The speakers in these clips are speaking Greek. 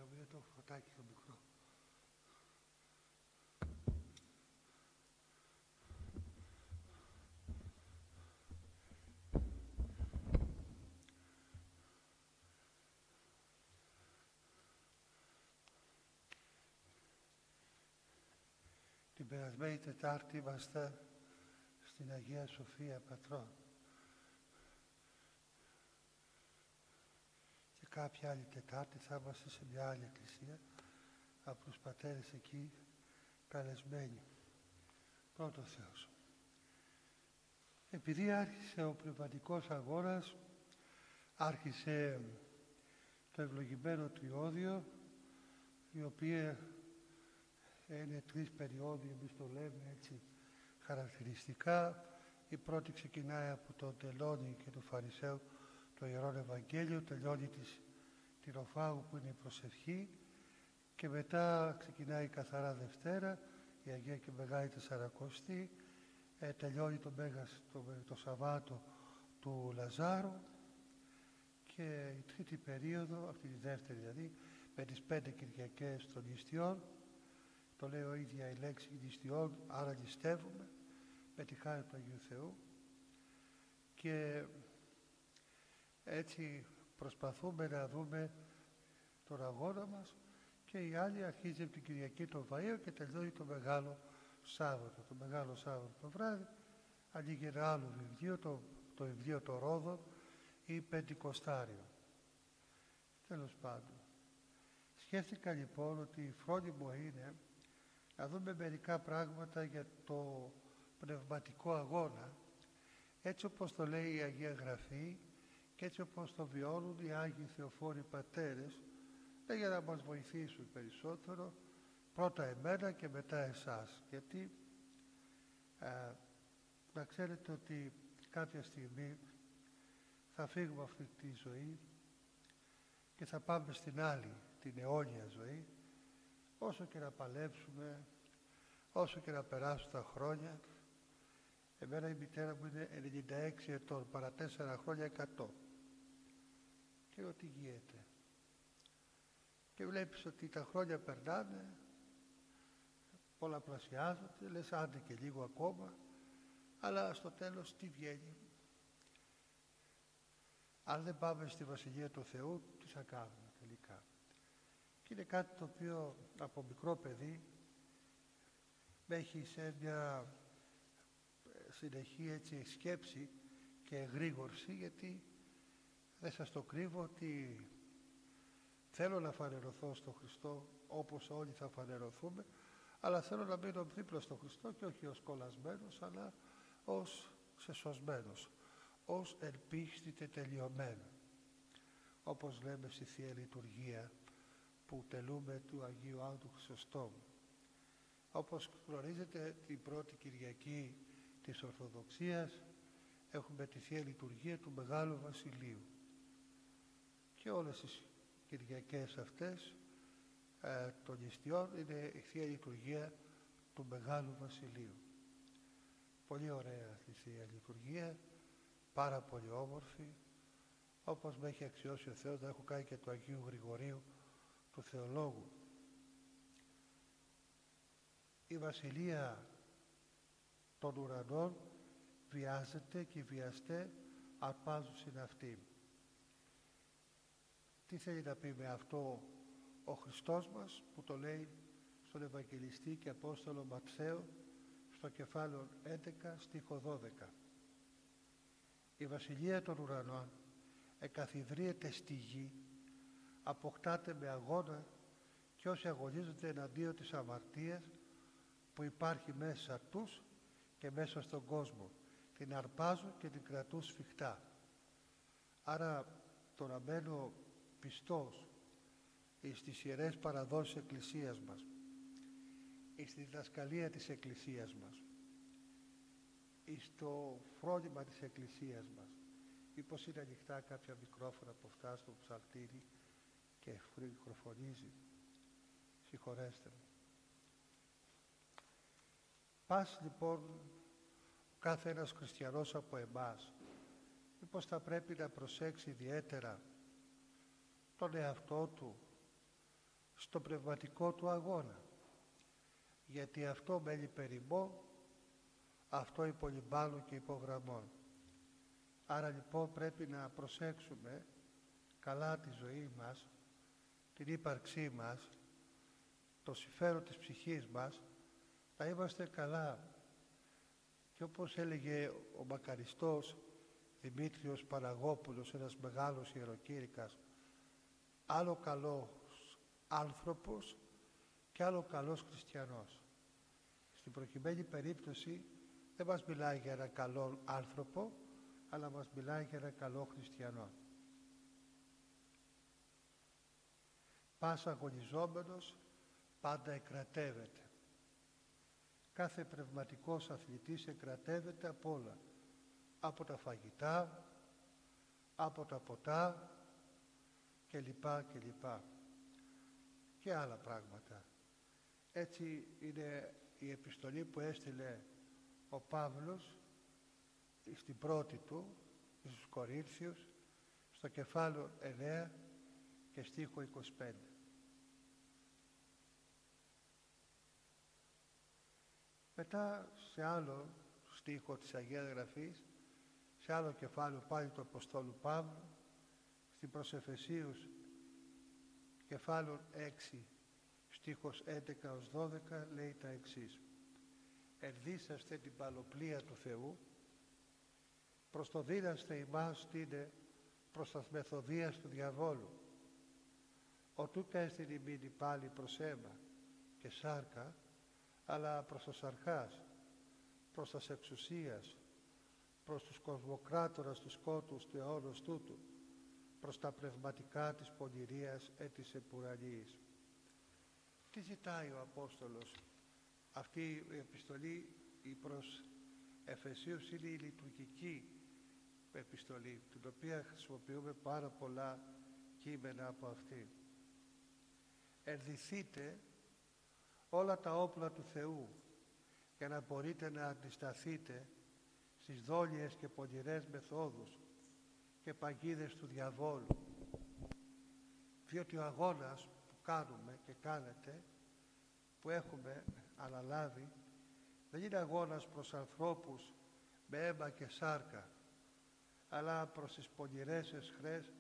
μου είναι το φωτάκι το μικρό. Την περασμένη Τετάρτη είμαστε στην Αγία Σοφία Πατρών και κάποια άλλη Τετάρτη θα είμαστε σε μια άλλη εκκλησία από τους πατέρες εκεί καλεσμένοι. Πρώτο Θεός. Επειδή άρχισε ο πνευματικός αγώνας, άρχισε το ευλογημένο τριώδιο, η οποία είναι 3 περιόδοι, εμείς το λέμε έτσι χαρακτηριστικά. Η πρώτη ξεκινάει από τον τελώνη και του Φαρισαίου, το Ιερό Ευαγγέλιο, τελειώνει της Τυροφάγου που είναι η προσευχή, και μετά ξεκινάει η Καθαρά Δευτέρα, η Αγία και Μεγάλη Τεσσαρακοστή, τελειώνει το Σαββάτο του Λαζάρου, και η τρίτη περίοδο, αυτή τη δεύτερη δηλαδή, με τις 5 Κυριακές των νηστειών, το λέει ο ίδια η λέξη νηστειών, άρα νηστεύουμε με τη χάρη του Αγίου Θεού, και έτσι προσπαθούμε να δούμε τον αγώνα μας, και η άλλη αρχίζει από την Κυριακή των Βαΐων και τελειώνει το Μεγάλο Σάββατο. Το Μεγάλο Σάββατο το βράδυ ανοίγει ένα άλλο βιβλίο, το βιβλίο το Ρόδο ή Πεντηκοστάριο. Τέλος πάντων, σκέφτηκα λοιπόν ότι φρόνιμο είναι να δούμε μερικά πράγματα για το πνευματικό αγώνα, έτσι όπως το λέει η Αγία Γραφή και έτσι όπως το βιώνουν οι Άγιοι Θεοφόροι Πατέρες, για να μας βοηθήσουν περισσότερο, πρώτα εμένα και μετά εσάς. Γιατί να ξέρετε ότι κάποια στιγμή θα φύγουμε αυτή τη ζωή και θα πάμε στην άλλη, την αιώνια ζωή, όσο και να παλέψουμε, όσο και να περάσουν τα χρόνια. Εμένα η μητέρα μου είναι 96 ετών, παρά 4 χρόνια 100. Και ό,τι γίνεται. Και βλέπεις ότι τα χρόνια περνάνε, πολλαπλασιάζονται, λες άντε και λίγο ακόμα, αλλά στο τέλος τι βγαίνει? Αν δεν πάμε στη Βασιλεία του Θεού, τι θα κάνουμε τελικά? Και είναι κάτι το οποίο από μικρό παιδί με έχει σε μια συνεχή έτσι σκέψη και εγρήγορση, γιατί δεν σας το κρύβω ότι θέλω να φανερωθώ στο Χριστό όπως όλοι θα φανερωθούμε, αλλά θέλω να μείνω δίπλα στο Χριστό και όχι ως κολλασμένος, αλλά ως σεσωσμένος, ως ελπίστη τελειωμένο. Όπως λέμε στη Θεία Λειτουργία που τελούμε του Αγίου Άγνου Χρυσοστόμου. Όπως γνωρίζετε, την πρώτη Κυριακή της Ορθοδοξίας έχουμε τη Θεία Λειτουργία του Μεγάλου Βασιλείου, και όλες τις Κυριακές αυτές των νηστειών είναι η Θεία Λειτουργία του Μεγάλου Βασιλείου. Πολύ ωραία αυτή η Θεία Λειτουργία, πάρα πολύ όμορφη, όπως με έχει αξιώσει ο Θεός να έχω κάνει και του Αγίου Γρηγορίου του Θεολόγου. Η Βασιλεία των ουρανών βιάζεται και οι βιαστέ αρπάζουν στην αυτή. Τι θέλει να πει με αυτό ο Χριστός μας, που το λέει στον Ευαγγελιστή και Απόστολο Ματθαίο στο κεφάλαιο 11 στίχο 12? Η Βασιλεία των ουρανών εκαθιδρύεται στη γη, αποκτάται με αγώνα, και όσοι αγωνίζονται εναντίον της αμαρτίας που υπάρχει μέσα τους και μέσα στον κόσμο, την αρπάζουν και την κρατούν σφιχτά. Άρα το να μένω πιστός στις Ιερές Παραδόσεις Εκκλησίας μας, στη διδασκαλία της Εκκλησίας μας, στο φρόνημα της Εκκλησίας μας. Μήπως είναι ανοιχτά κάποια μικρόφωνα από αυτά στο ψαλτήρι και μικροφωνίζει? Συγχωρέστε μου. Πας λοιπόν κάθε ένας χριστιανός από εμάς, μήπως θα πρέπει να προσέξει ιδιαίτερα τον εαυτό του, στο πνευματικό του αγώνα. Γιατί αυτό μένει περιμμό, αυτό υπολυμπάνω και υπογραμμών. Άρα λοιπόν πρέπει να προσέξουμε καλά τη ζωή μας, την ύπαρξή μας, το συμφέρον της ψυχής μας, να είμαστε καλά. Και όπως έλεγε ο μακαριστός Δημήτριος Παναγόπουλος, ένας μεγάλος ιεροκήρυκας, άλλο καλός άνθρωπος και άλλο καλός χριστιανός. Στην προκειμένη περίπτωση δεν μας μιλάει για έναν καλό άνθρωπο, αλλά μας μιλάει για έναν καλό χριστιανό. Πας αγωνιζόμενος πάντα εκρατεύεται. Κάθε πνευματικός αθλητής εκρατεύεται από όλα. Από τα φαγητά, από τα ποτά και λοιπά και λοιπά. Και άλλα πράγματα. Έτσι είναι η επιστολή που έστειλε ο Παύλος στην πρώτη του, στους Κορίνθιους, στο κεφάλαιο 9 και στίχο 25. Μετά σε άλλο στίχο της Αγίας Γραφής, σε άλλο κεφάλαιο πάλι του Αποστόλου Παύλου, στην προς Εφεσίους κεφάλαιο 6 στίχος 11-12 λέει τα εξής: «Ενδύσαστε την παλοπλία του Θεού, προς το δύναστε ημάς τίνε προς τας μεθοδείας του διαβόλου, οτούκ έστειν ημίν πάλι προς αίμα και σάρκα, αλλά προς τας αρχάς, προς τας εξουσίας, προς τους κοσμοκράτορας του σκότους του αιώνος τούτου, προς τα πνευματικά της πονηρίας της επουρανίας». Τι ζητάει ο Απόστολος? Αυτή η επιστολή, η προς Εφεσίους, είναι η λειτουργική επιστολή, την οποία χρησιμοποιούμε πάρα πολλά κείμενα από αυτή. Ενδυθείτε όλα τα όπλα του Θεού για να μπορείτε να αντισταθείτε στις δόλιες και πονηρές μεθόδους και παγίδες του διαβόλου. Διότι ο αγώνας που κάνουμε και κάνετε, που έχουμε αναλάβει, δεν είναι αγώνας προς ανθρώπους με αίμα και σάρκα, αλλά προς τις πονηρές αισχρές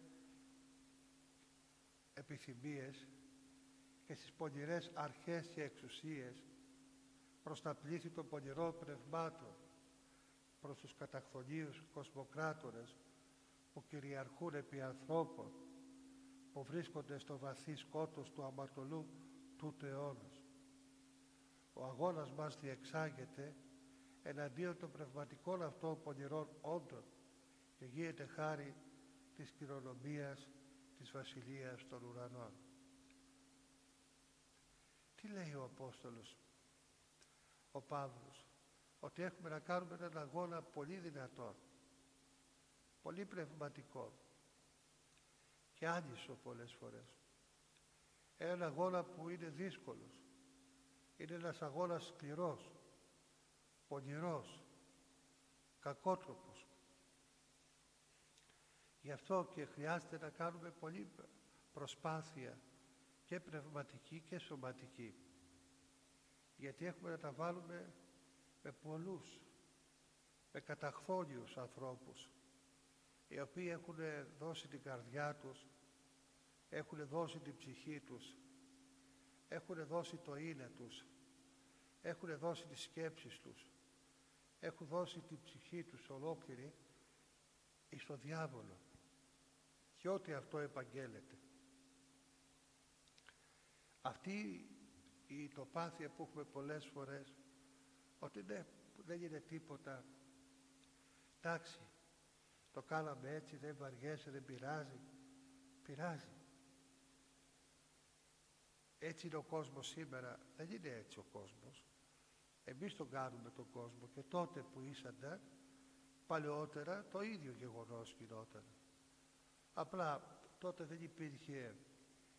επιθυμίες και στις πονηρές αρχές και εξουσίες, προς τα πλήθη των πονηρών πνευμάτων, προς τους καταχθονίους κοσμοκράτορες που κυριαρχούν επί ανθρώπων, που βρίσκονται στο βαθύ σκότος του αμαρτωλού τούτου αιώνος. Ο αγώνας μας διεξάγεται εναντίον των πνευματικών αυτών πονηρών όντων και γίνεται χάρη της κληρονομίας της Βασιλείας των Ουρανών. Τι λέει ο Απόστολος, ο Παύλος? Ότι έχουμε να κάνουμε έναν αγώνα πολύ δυνατό, πολύ πνευματικό και άνισο πολλές φορές. Έναν αγώνα που είναι δύσκολος. Είναι ένας αγώνας σκληρός, πονηρός, κακότροπος. Γι' αυτό και χρειάζεται να κάνουμε πολλή προσπάθεια και πνευματική και σωματική. Γιατί έχουμε να τα βάλουμε με πολλούς, με καταχθόνιους ανθρώπους, οι οποίοι έχουν δώσει την καρδιά τους, έχουν δώσει την ψυχή τους, έχουν δώσει το είναι τους, έχουν δώσει τις σκέψεις τους, έχουν δώσει την ψυχή τους ολόκληρη εις το διάβολο και ό,τι αυτό επαγγέλλεται. Αυτή η τοπάθεια που έχουμε πολλές φορές, ότι δεν είναι τίποτα, εντάξει, το κάναμε έτσι, δεν βαριέσαι, δεν πειράζει. Πειράζει. Έτσι είναι ο κόσμος σήμερα. Δεν είναι έτσι ο κόσμος. Εμείς τον κάνουμε τον κόσμο, και τότε που ήσανταν παλαιότερα το ίδιο γεγονός γινόταν. Απλά τότε δεν υπήρχε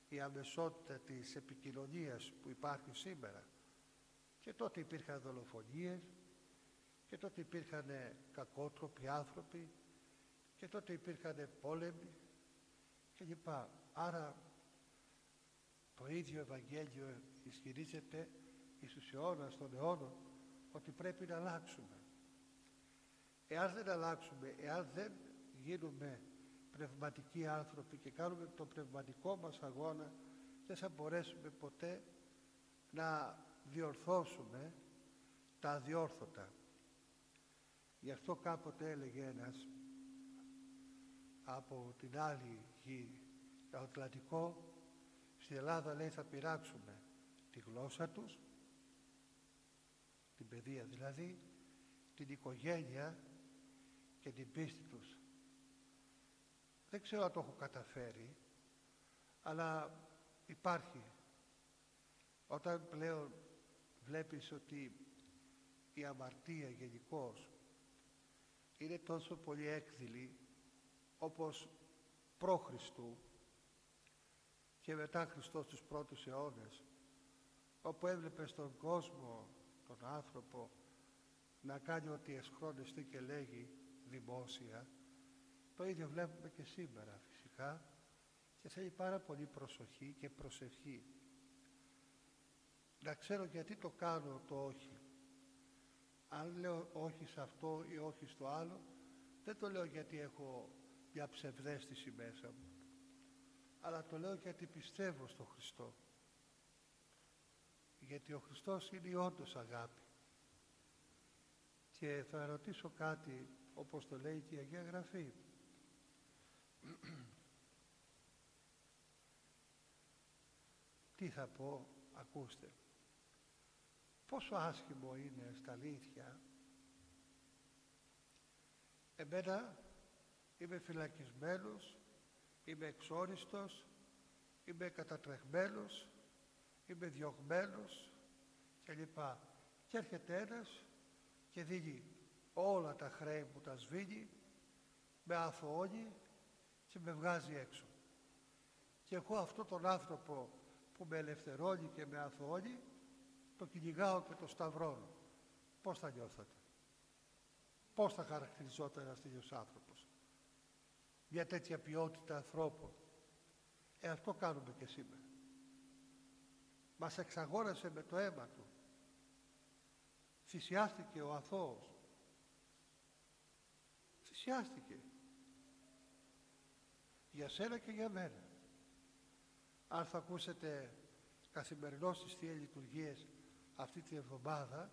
η αμεσότητα της επικοινωνίας που υπάρχει σήμερα, και τότε υπήρχαν δολοφονίες, και τότε υπήρχαν κακότροποι άνθρωποι, και τότε υπήρχαν πόλεμοι και λοιπά. Άρα Το ίδιο Ευαγγέλιο ισχυρίζεται εις τους αιώνας των αιώνων ότι πρέπει να αλλάξουμε. Εάν δεν αλλάξουμε, εάν δεν γίνουμε πνευματικοί άνθρωποι και κάνουμε τον πνευματικό μας αγώνα, δεν θα μπορέσουμε ποτέ να διορθώσουμε τα αδιόρθωτα. Γι' αυτό κάποτε έλεγε ένας από την άλλη γη, το Ατλαντικό, στην Ελλάδα λέει θα πειράξουμε τη γλώσσα τους, την παιδεία δηλαδή, την οικογένεια και την πίστη τους. Δεν ξέρω αν το έχω καταφέρει, αλλά υπάρχει. Όταν πλέον βλέπεις ότι η αμαρτία γενικώς είναι τόσο πολύ έκδηλη όπως προ Χριστού και μετά Χριστός στους πρώτους αιώνες, όπου έβλεπε στον κόσμο, τον άνθρωπο, να κάνει ό,τι εσχρόνεστη και λέγει δημόσια, το ίδιο βλέπουμε και σήμερα φυσικά, και θέλει πάρα πολύ προσοχή και προσευχή. Να ξέρω γιατί το κάνω το όχι. Αν λέω όχι σε αυτό ή όχι στο άλλο, δεν το λέω γιατί έχω μια ψευδαίσθηση μέσα μου, αλλά το λέω γιατί πιστεύω στον Χριστό. Γιατί ο Χριστός είναι όντως αγάπη. Και θα ρωτήσω κάτι, όπως το λέει και η Αγία Γραφή. Τι θα πω, ακούστε. Πόσο άσχημο είναι στα αλήθεια. Εμένα είμαι φυλακισμένος, είμαι εξόριστος, είμαι κατατρεχμένος, είμαι διωγμένος κλπ. Και έρχεται ένας και δίνει όλα τα χρέη μου, τα σβήνει, με αθωώνει και με βγάζει έξω. Και εγώ αυτόν τον άνθρωπο που με ελευθερώνει και με αθωώνει, το κυνηγάω και το σταυρώνω. Πώς θα νιώθατε? Πώς θα χαρακτηριζόταν ένας τέτοιος άνθρωπος? Μια τέτοια ποιότητα ανθρώπων. Αυτό κάνουμε και σήμερα. Μας εξαγόρασε με το αίμα του. Θυσιάστηκε ο αθώος. Θυσιάστηκε. Για σένα και για μένα. Αν θα ακούσετε καθημερινώς στις Θείες Λειτουργίες αυτή τη εβδομάδα,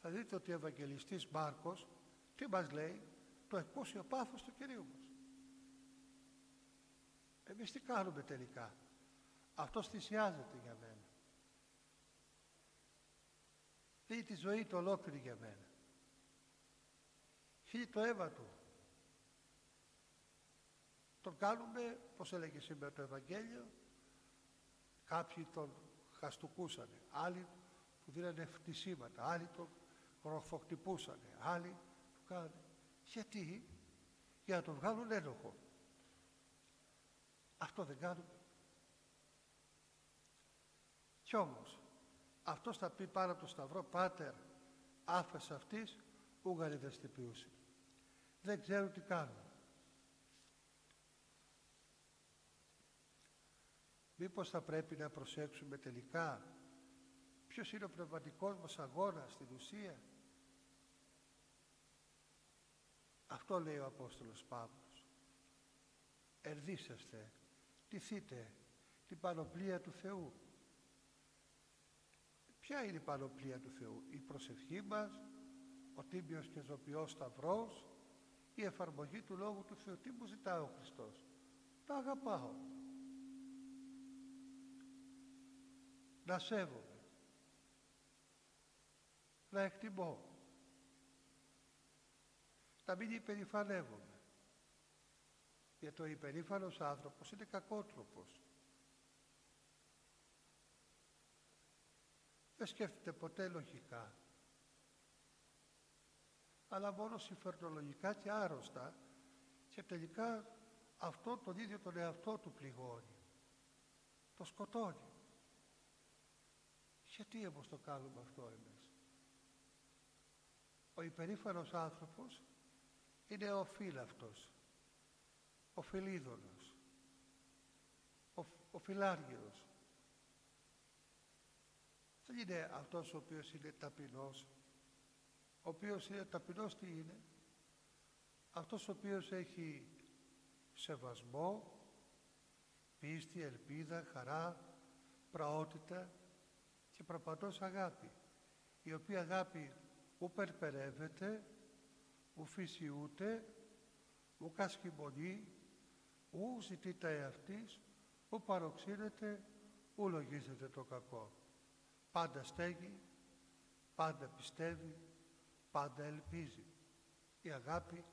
θα δείτε ότι ο Ευαγγελιστής Μάρκος τι μας λέει? Το εκούσιο πάθος του Κυρίου μας. Εμείς τι κάνουμε τελικά? Αυτός θυσιάζεται για μένα. Δίνει τη ζωή του ολόκληρη για μένα. Χύλει το αίμα του. Τον κάνουμε, πώς έλεγε σήμερα το Ευαγγέλιο, κάποιοι τον χαστούκούσανε, άλλοι του δίνανε φτισήματα, άλλοι τον κροφοκτυπούσανε, άλλοι του κάνανε. Γιατί? Για να τον βγάλουν ένοχο. Αυτό δεν κάνουμε? Κι όμως αυτός θα πει πάνω από το σταυρό, Πάτερ, άφες αυτής ούγαρη δεστηπιούσι. Δεν ξέρουν τι κάνουν. Μήπως θα πρέπει να προσέξουμε τελικά ποιος είναι ο πνευματικός μας αγώνας στην ουσία? Αυτό λέει ο Απόστολος Παύλος. Ερδίσαστε, τηθείτε την πανοπλία του Θεού. Ποια είναι η πανοπλία του Θεού? Η προσευχή μας, ο τίμιος και ζωπιός σταυρός, η εφαρμογή του Λόγου του Θεού. Τι μου ζητάει ο Χριστός? Τα αγαπάω. Να σέβομαι. Να εκτιμώ. Να μην υπερηφανεύομαι. Γιατί ο υπερήφανος άνθρωπος είναι κακότροπος. Δεν σκέφτεται ποτέ λογικά, αλλά μόνο συμφερνολογικά και άρρωστα, και τελικά αυτό τον ίδιο τον εαυτό του πληγώνει, το σκοτώνει. Γιατί όμως το κάνουμε αυτό εμείς? Ο υπερήφανος άνθρωπος είναι ο φύλαυτος, ο φιλίδωνος, ο φιλάργυρος, Δεν είναι αυτός ο οποίος είναι ταπεινός. Ο οποίος είναι ταπεινός τι είναι? Αυτός ο οποίος έχει σεβασμό, πίστη, ελπίδα, χαρά, πραότητα και προπαντός αγάπη, η οποία αγάπη ου περπερεύεται, ου φυσιούται, ου κασκημονεί, ου ζητεί τα εαυτής, ου παροξύνεται, ου λογίζεται το κακό. Πάντα στέγει, πάντα πιστεύει, πάντα ελπίζει. Η αγάπη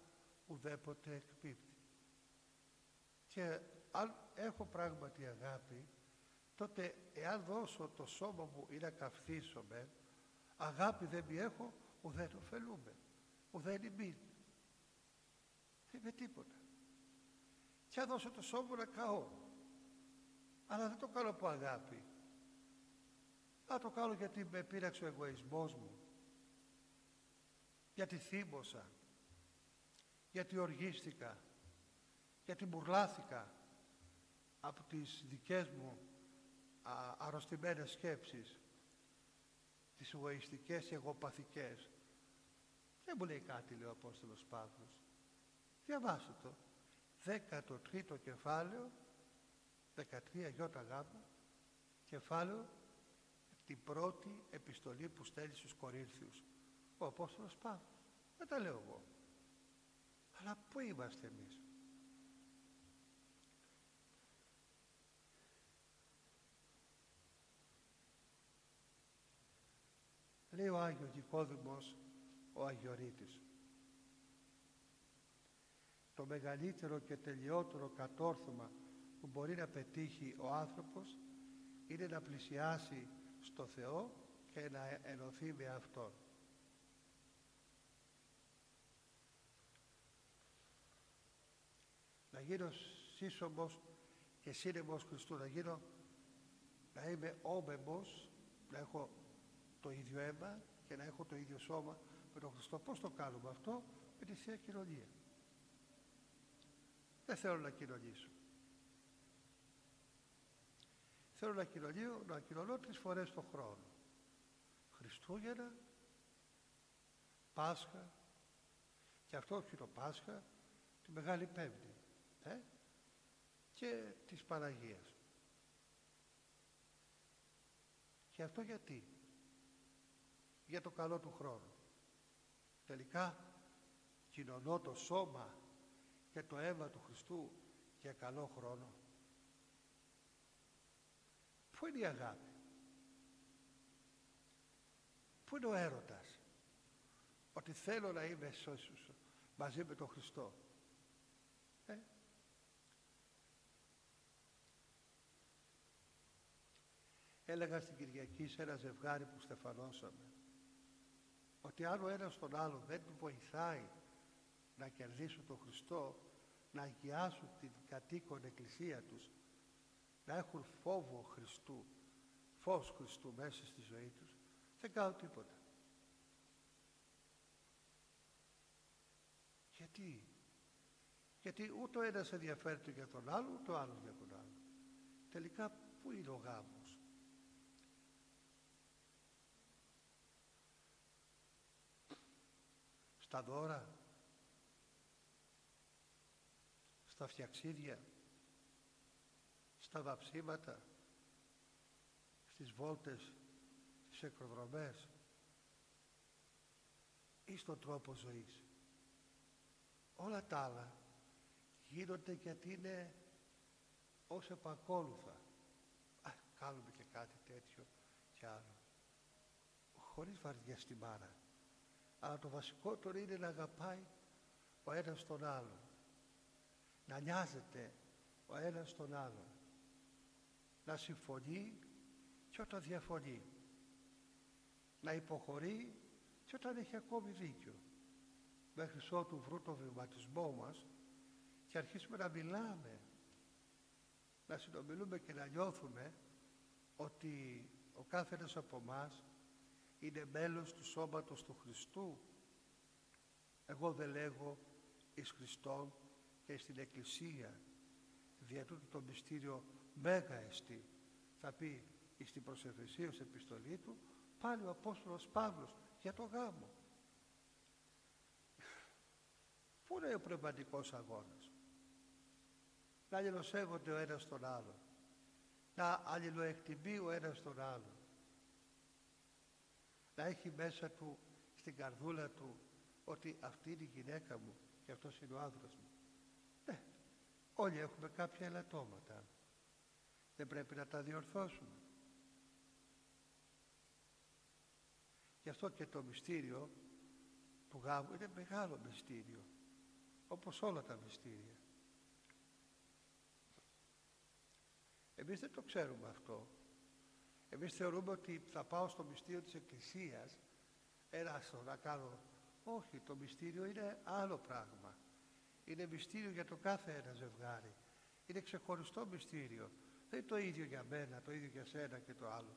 ουδέποτε εκπίπτει. Και αν έχω πράγματι αγάπη, τότε εάν δώσω το σώμα μου ή να καυθήσομαι, αγάπη δεν μη έχω, ουδέν ωφελούμε, ουδέν ημίν. Δεν είμαι τίποτα. Και αν δώσω το σώμα μου να καώ, αλλά δεν το κάνω από αγάπη, να το κάνω γιατί με πείραξε ο εγωισμός μου, γιατί θύμωσα, γιατί οργίστηκα, γιατί μπουρλάθηκα από τις δικές μου αρρωστημένες σκέψεις, τις εγωιστικές και εγωπαθικές. Δεν μου λέει κάτι, λέει ο Απόστολος Παύλος. Διαβάστε το. 13ο κεφάλαιο, 13 ΙΓ, κεφάλαιο, την πρώτη επιστολή που στέλνει στους Κορίνθιους ο Απόστολος Παύλος. Δεν τα λέω εγώ. Αλλά πού είμαστε εμείς? Λέει ο Άγιος Νικόδημος, ο Αγιορείτης, το μεγαλύτερο και τελειότερο κατόρθωμα που μπορεί να πετύχει ο άνθρωπος είναι να πλησιάσει στο Θεό και να ενωθεί με Αυτόν. Να γίνω σύσσωμος και σύνεμος Χριστού, να είμαι όμεμος, να έχω το ίδιο αίμα και να έχω το ίδιο σώμα με τον Χριστό. Πώς το κάνουμε αυτό? Με τη Θεία Κοινωνία. Δεν θέλω να κοινωνήσω. Θέλω να κοινωνώ 3 φορές το χρόνο. Χριστούγεννα, Πάσχα και αυτό όχι το Πάσχα, τη Μεγάλη Πέμπτη και της Παναγίας. Και αυτό γιατί? Για το καλό του χρόνου. Τελικά κοινωνώ το σώμα και το αίμα του Χριστού για καλό χρόνο. Πού είναι η αγάπη? Πού είναι ο έρωτας? Ότι θέλω να είμαι μαζί με τον Χριστό. Έλεγα στην Κυριακή σε ένα ζευγάρι που στεφανώσαμε ότι αν ο ένας τον άλλο δεν του βοηθάει να κερδίσουν τον Χριστό, να αγιάσουν την κατοίκον εκκλησία τους, να έχουν φόβο Χριστού, φως Χριστού μέσα στη ζωή τους, δεν κάνουν τίποτα. Γιατί ούτε ο ένας ενδιαφέρεται για τον άλλο, ούτε ο άλλος για τον άλλο. Τελικά πού είναι ο γάμος? Στα δώρα, στα φτιαξίδια, στα βαψίματα, στις βόλτες, στις εκροδρομές ή στον τρόπο ζωής? Όλα τα άλλα γίνονται γιατί είναι ως επακόλουθα. Κάνουμε και κάτι τέτοιο και άλλο, χωρίς βαρδιά στη μάνα. Αλλά το βασικότερο είναι να αγαπάει ο ένας τον άλλον, να νοιάζεται ο ένας τον άλλον, να συμφωνεί και όταν διαφωνεί, να υποχωρεί και όταν έχει ακόμη δίκιο, μέχρι ότου βρουν το βηματισμό μας και αρχίσουμε να μιλάμε, να συνομιλούμε και να νιώθουμε ότι ο κάθε ένας από εμάς είναι μέλος του σώματος του Χριστού. Εγώ δεν λέγω εις Χριστόν και στην Εκκλησία, δια τούτο το μυστήριο μέγα εστί. Θα πει στην προς Εφεσίους επιστολή του, πάλι ο Απόστολος Παύλος για το γάμο. Πού είναι ο πνευματικός αγώνας? Να αλληλοσέβονται ο ένας τον άλλον, να αλληλοεκτιμεί ο ένας τον άλλον, να έχει μέσα του, στην καρδούλα του, ότι αυτή είναι η γυναίκα μου και αυτός είναι ο άνδρας μου. Ναι, όλοι έχουμε κάποια ελαττώματα. Δεν πρέπει να τα διορθώσουμε. Γι' αυτό και το μυστήριο του γάμου είναι μεγάλο μυστήριο, όπως όλα τα μυστήρια. Εμείς δεν το ξέρουμε αυτό. Εμείς θεωρούμε ότι θα πάω στο μυστήριο της Εκκλησίας, να κάνω. Όχι, το μυστήριο είναι άλλο πράγμα. Είναι μυστήριο για το κάθε ένα ζευγάρι. Είναι ξεχωριστό μυστήριο. Δεν είναι το ίδιο για μένα, το ίδιο για σένα και το άλλο.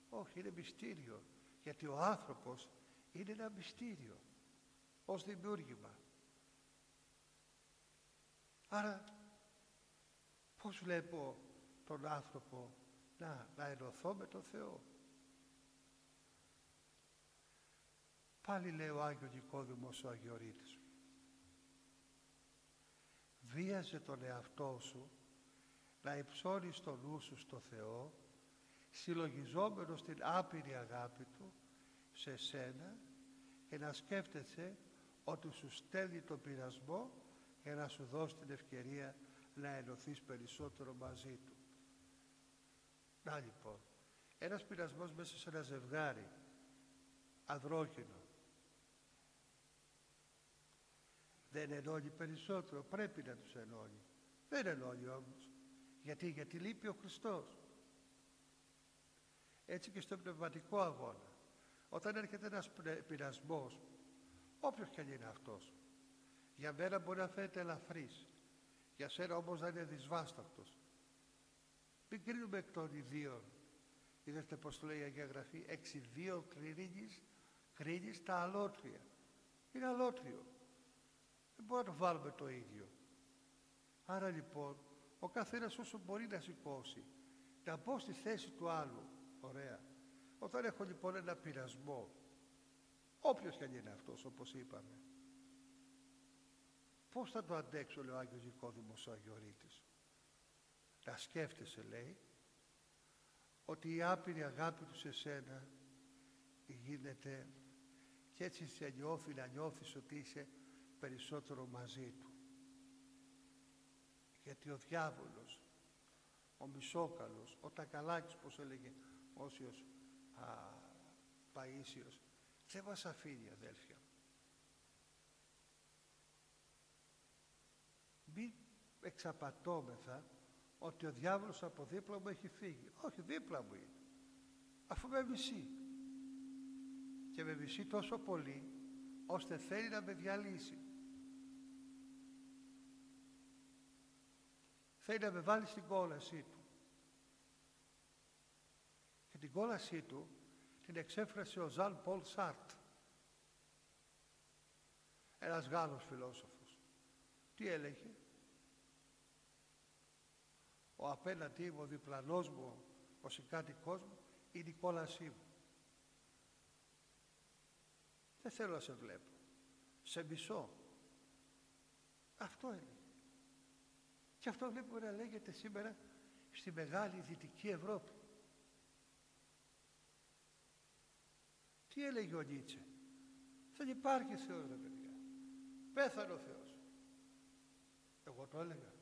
Όχι, είναι μυστήριο. Γιατί ο άνθρωπος είναι ένα μυστήριο ως δημιούργημα. Άρα πώς βλέπω τον άνθρωπο να ενωθώ με τον Θεό? Πάλι λέει ο Άγιος Νικόδημος ο Αγιορείτης, βίαζε τον εαυτό σου να υψώνεις το νου σου στο Θεό, συλλογιζόμενος την άπειρη αγάπη Του σε σένα, και να σκέφτεσαι ότι σου στέλνει τον πειρασμό για να σου δώσει την ευκαιρία να ενωθείς περισσότερο μαζί Του. Να λοιπόν, ένας πειρασμός μέσα σε ένα ζευγάρι ανδρόκοινο δεν ενώνει περισσότερο? Πρέπει να τους ενώνει. Δεν ενώνει όμως. Γιατί λείπει ο Χριστός. Έτσι και στον πνευματικό αγώνα, όταν έρχεται ένας πειρασμός, όποιος και αν είναι αυτός, για μένα μπορεί να φαίνεται ελαφρύς, για σένα όμως να είναι δυσβάσταχτος. Μην κρίνουμε εκ των ιδίων. Είδατε πως λέει η Αγία Γραφή, εξ ιδίων κρίνεις τα αλότρια. Είναι αλότριο. Δεν μπορούμε να το βάλουμε το ίδιο. Άρα λοιπόν ο καθένας όσο μπορεί να σηκώσει, να μπω στη θέση του άλλου. Ωραία. Όταν έχω λοιπόν ένα πειρασμό, όποιος και αν είναι αυτός, όπως είπαμε, πώς θα το αντέξω, λέει ο Άγιος Νικόδημος ο Αγιορείτης? Να σκέφτεσαι, λέει, ότι η άπειρη αγάπη Του σε σένα γίνεται, και έτσι σε νιώθει, να νιώθεις ότι είσαι περισσότερο μαζί Του. Γιατί ο διάβολος, ο μισόκαλος, ο τακαλάκης, πως έλεγε Όσιος Παΐσιος, δεν μας αφήνει, αδέλφια. Μην εξαπατώμεθα ότι ο διάβολος από δίπλα μου έχει φύγει. Όχι, δίπλα μου είναι, αφού με μισεί, και με μισεί τόσο πολύ ώστε θέλει να με διαλύσει. Θέλει να με βάλει στην κόλασή του. Και την κόλασή του την εξέφρασε ο Ζαν Πολ Σάρτ, ένας Γάλλος φιλόσοφος. Τι έλεγε? Ο απέναντί μου, ο διπλανός μου, ο συγκάτοικός μου είναι η κόλασή μου. Δεν θέλω να σε βλέπω, σε μισώ. Αυτό είναι. Και αυτό βλέπουμε να λέγεται σήμερα στη μεγάλη Δυτική Ευρώπη. Τι έλεγε ο Νίτσε? Δεν υπάρχει Θεός, ρε παιδιά. Πέθανε ο Θεός. Εγώ το έλεγα.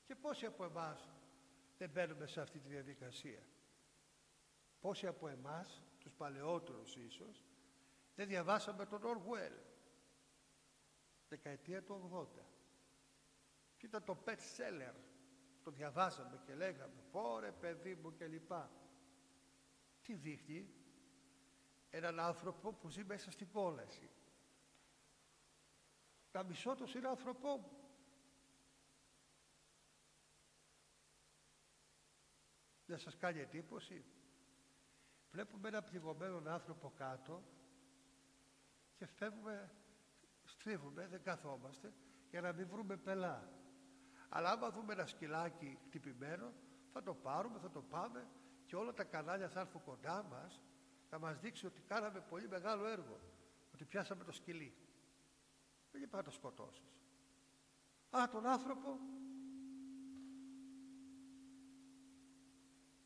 Και πόσοι από εμάς δεν μπαίνουμε σε αυτή τη διαδικασία? Πόσοι από εμάς, τους παλαιότερους ίσως, δεν διαβάσαμε τον Orwell, δεκαετία του 80. Και ήταν το best seller. Το διαβάσαμε και λέγαμε, πόρε παιδί μου και λοιπά. Τι δείχνει? Έναν άνθρωπο που ζει μέσα στην κόλαση. Να μισώ το συνάνθρωπό μου. Δεν σας κάνει εντύπωση? Βλέπουμε έναν πληγωμένο άνθρωπο κάτω και φεύγουμε, στρίβουμε, δεν καθόμαστε για να μην βρούμε πελά. Αλλά άμα δούμε ένα σκυλάκι χτυπημένο, θα το πάρουμε, θα το πάμε και όλα τα κανάλια θα έρθουν κοντά μας να μας δείξει ότι κάναμε πολύ μεγάλο έργο, ότι πιάσαμε το σκυλί. Δεν είπα να το σκοτώσεις. Τον άνθρωπο,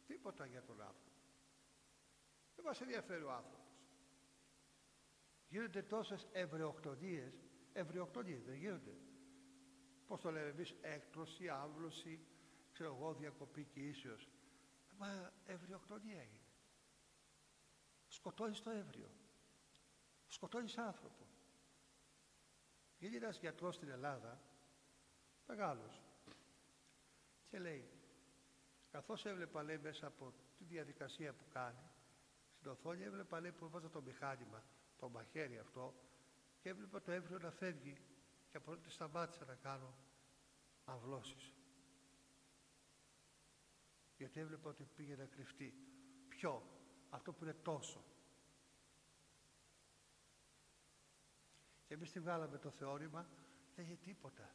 τίποτα για τον άνθρωπο. Δεν μας ενδιαφέρει ο άνθρωπος. Γίνονται τόσες ευρεοκτονίες δεν γίνονται. Πώς το λέμε εμείς, έκτρωση, άμβλωση, ξέρω εγώ, διακοπή κοιήσεως. Μα ευρεοκτονία είναι. Σκοτώνεις το έμβριο. Σκοτώνεις άνθρωπο. Γίνει ένας γιατρός στην Ελλάδα, μεγάλος, και λέει, καθώς έβλεπα, λέει, μέσα από τη διαδικασία που κάνει, στην οθόνη έβλεπα, λέει, που βάζα το μηχάνημα, το μαχαίρι αυτό, και έβλεπα το έμβριο να φεύγει, και από τότε σταμάτησα να κάνω αμβλώσεις. Γιατί έβλεπα ότι πήγε να κρυφτεί. Ποιο? Αυτό που είναι τόσο. Και εμείς τη βγάλαμε το θεώρημα, δεν είναι τίποτα.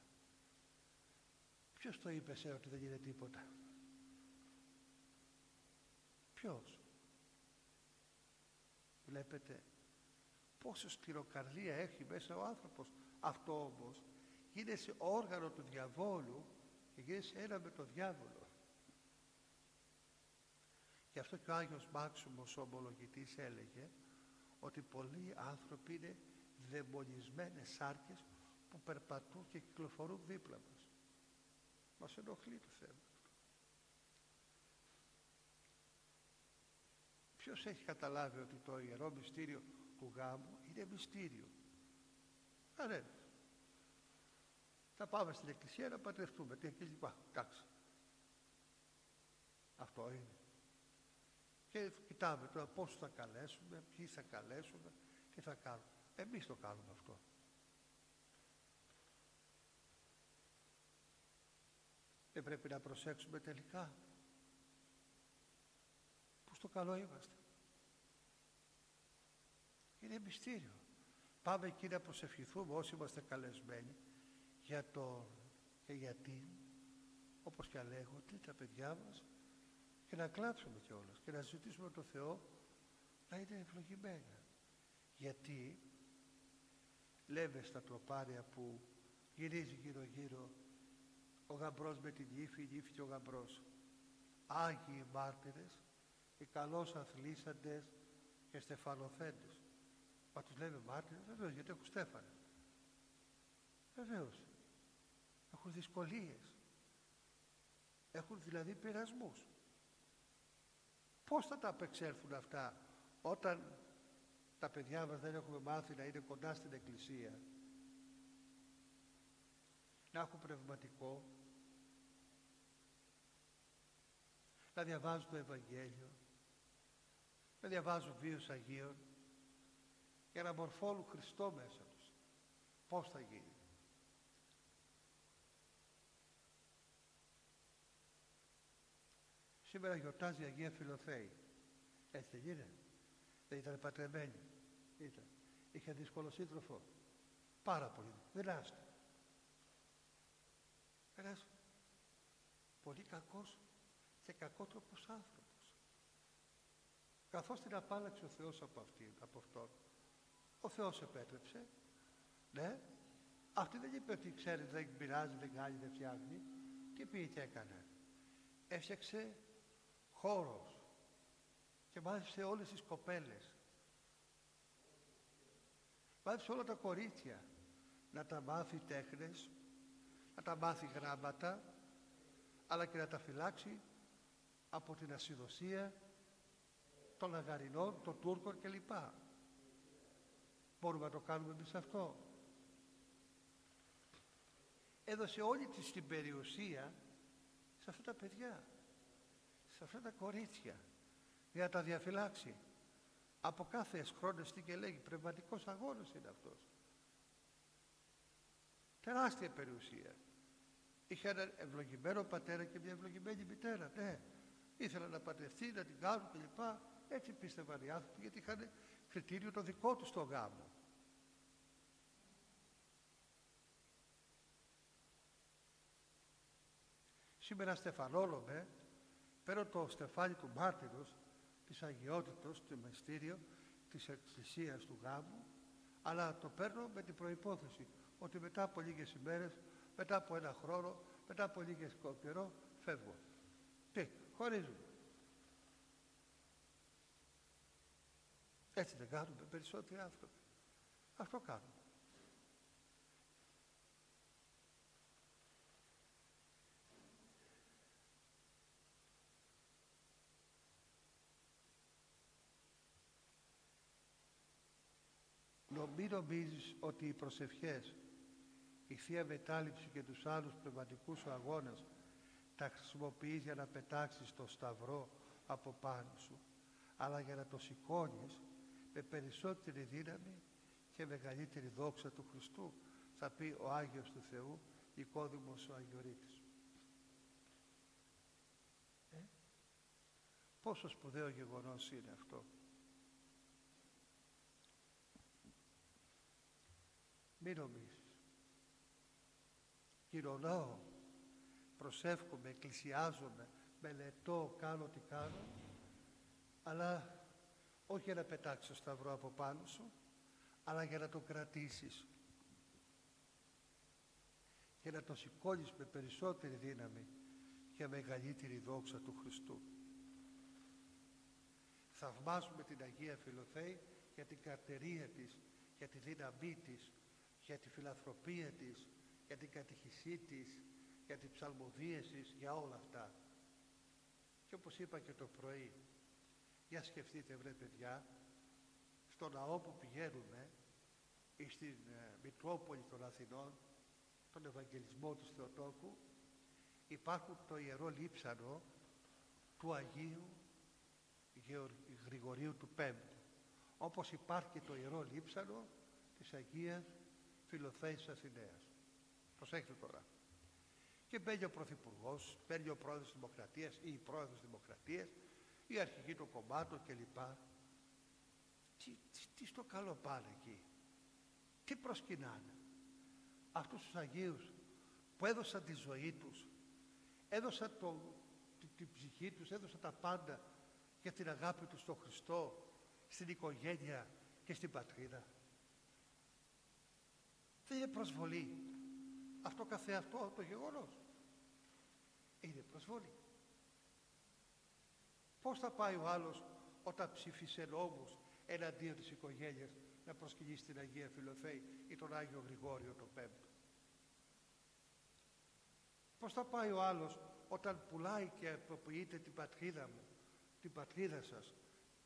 Ποιος το είπε σε ότι δεν είναι τίποτα? Ποιος? Βλέπετε πόσο σκληροκαρδία έχει μέσα ο άνθρωπος. Αυτό όμως γίνεται σε όργανο του διαβόλου και γίνεται σε ένα με το διάβολο. Γι' αυτό και ο Άγιος Μάξιμος ο ομολογητής έλεγε ότι πολλοί άνθρωποι είναι δαιμονισμένες σάρκες που περπατούν και κυκλοφορούν δίπλα μας. Μας ενοχλεί το θέμα. Ποιος έχει καταλάβει ότι το ιερό μυστήριο του γάμου είναι μυστήριο? Κανένας. Θα πάμε στην εκκλησία να παντρευτούμε και λοιπά. Εντάξει. Αυτό είναι. Και κοιτάμε τώρα πώς θα καλέσουμε, ποιοι θα καλέσουμε, τι θα κάνουμε. Εμείς το κάνουμε αυτό. Δεν πρέπει να προσέξουμε τελικά? Που στο καλό είμαστε. Είναι μυστήριο. Πάμε εκεί να προσευχηθούμε όσοι είμαστε καλεσμένοι για το και γιατί, όπως και λέγω, τι τα παιδιά μας, και να κλάψουμε κιόλας και να ζητήσουμε τον Θεό να είναι ευλογημένα. Γιατί λέμε στα τροπάρια που γυρίζει γύρω γύρω ο γαμπρός με την ύφη, η ύφη και ο γαμπρός, Άγιοι μάρτυρες, οι καλώς αθλήσαντες και στεφανοθέντες. Μα τους λέμε μάρτυρες, βεβαίως, γιατί έχουν στέφανα. Βεβαίως. Έχουν δυσκολίες. Έχουν δηλαδή πειρασμούς. Πώς θα τα απεξέλθουν αυτά όταν τα παιδιά μας δεν έχουμε μάθει να είναι κοντά στην εκκλησία, να έχουν πνευματικό, να διαβάζουν το Ευαγγέλιο, να διαβάζουν βίους Αγίων, για να μορφώνουν Χριστό μέσα τους? Πώς θα γίνει? Σήμερα γιορτάζει η Αγία Φιλοθέη. Έτσι δεν είναι? Δεν ήταν παντρεμένη? Ήταν. Είχε δύσκολο σύντροφο? Πάρα πολύ. Δεν άσχε. Ένας πολύ κακός και κακότροπος άνθρωπος. Καθώς την απάλλαξε ο Θεός από αυτόν, ο Θεός επέτρεψε, ναι, αυτή δεν είπε ότι ξέρει, δεν πειράζει, δεν κάνει, δεν φτιάχνει. Τι πήγε και έκανε? Έφτιαξε χώρος και μάθησε όλες τις κοπέλες, μάθησε όλα τα κορίτσια να τα μάθει τέχνες, να τα μάθει γράμματα, αλλά και να τα φυλάξει από την ασυδοσία των Αγαρινών, των Τούρκων κλπ. Μπορούμε να το κάνουμε εμείς αυτό? Έδωσε όλη της την περιουσία σε αυτά τα παιδιά, σε αυτά τα κορίτσια, για να τα διαφυλάξει από κάθε εσχρόνεστη, και λέγει, πνευματικός αγώνας είναι αυτός. Τεράστια περιουσία. Είχε έναν ευλογημένο πατέρα και μια ευλογημένη μητέρα. Ναι, ήθελα να παντρευτεί, να την κάνουν κλπ. Έτσι πίστευαν οι άνθρωποι, γιατί είχαν κριτήριο το δικό τους στο γάμο. Σήμερα στεφανώνομαι Παίρνω το στεφάνι του μάρτυρος, της αγιότητος, το μυστήριο της εκκλησίας του γάμου, αλλά το παίρνω με την προϋπόθεση ότι μετά από λίγες ημέρες, μετά από ένα χρόνο, μετά από λίγες καιρό, φεύγω. Τι, χωρίζουμε. Έτσι δεν κάνουμε περισσότεροι άνθρωποι? Αυτό κάνουμε. Μην νομίζεις ότι οι προσευχές, η Θεία Μετάληψη και τους άλλους πνευματικούς σου αγώνες τα χρησιμοποιείς για να πετάξεις το σταυρό από πάνω σου, αλλά για να το σηκώνεις με περισσότερη δύναμη και μεγαλύτερη δόξα του Χριστού, θα πει ο Άγιος του Θεού Νικόδημος ο Αγιορείτης. Πόσο σπουδαίο γεγονός είναι αυτό. Μην νομίζεις. Κοινωνάω, προσεύχομαι, εκκλησιάζομαι, μελετώ, κάνω τι κάνω, αλλά όχι για να πετάξεις το σταυρό από πάνω σου, αλλά για να το κρατήσεις, για να το σηκώνεις με περισσότερη δύναμη και μεγαλύτερη δόξα του Χριστού. Θαυμάζουμε την Αγία Φιλοθέη για την καρτερία της, για τη δύναμή της, για τη φιλανθρωπία της, για την κατηχησή της, για τις ψαλμοδίες της, για όλα αυτά. Και όπως είπα και το πρωί, για σκεφτείτε βρε παιδιά, στο ναό που πηγαίνουμε ή στην Μητρόπολη των Αθηνών, τον Ευαγγελισμό του Θεοτόκου, υπάρχουν το Ιερό Λείψανο του Αγίου Γρηγορίου του Πέμπτου, όπως υπάρχει το Ιερό Λείψανο της Αγίας Φιλοθέης Αθηναίας. Προσέξτε τώρα. Και μπαίνει ο Πρωθυπουργός, μπαίνει ο Πρόεδρος της Δημοκρατίας ή η Πρόεδρος της Δημοκρατίας, η αρχηγοί των κομμάτων κλπ. Τι στο καλό πάνε εκεί? Τι προσκυνάνε? Αυτούς τους Αγίους που έδωσαν τη ζωή τους, έδωσαν την ψυχή τους, έδωσαν τα πάντα για την αγάπη τους στον Χριστό, στην οικογένεια και στην πατρίδα. Δεν είναι προσβολή αυτό καθεαυτό το γεγονός? Είναι προσβολή. Πώς θα πάει ο άλλος όταν ψήφισε νόμους εναντίον της οικογένειας να προσκυνήσει την Αγία Φιλοθέη ή τον Άγιο Γρηγόριο τον Πέμπτο? Πώς θα πάει ο άλλος όταν πουλάει και αποποιείται την πατρίδα μου, την πατρίδα σας,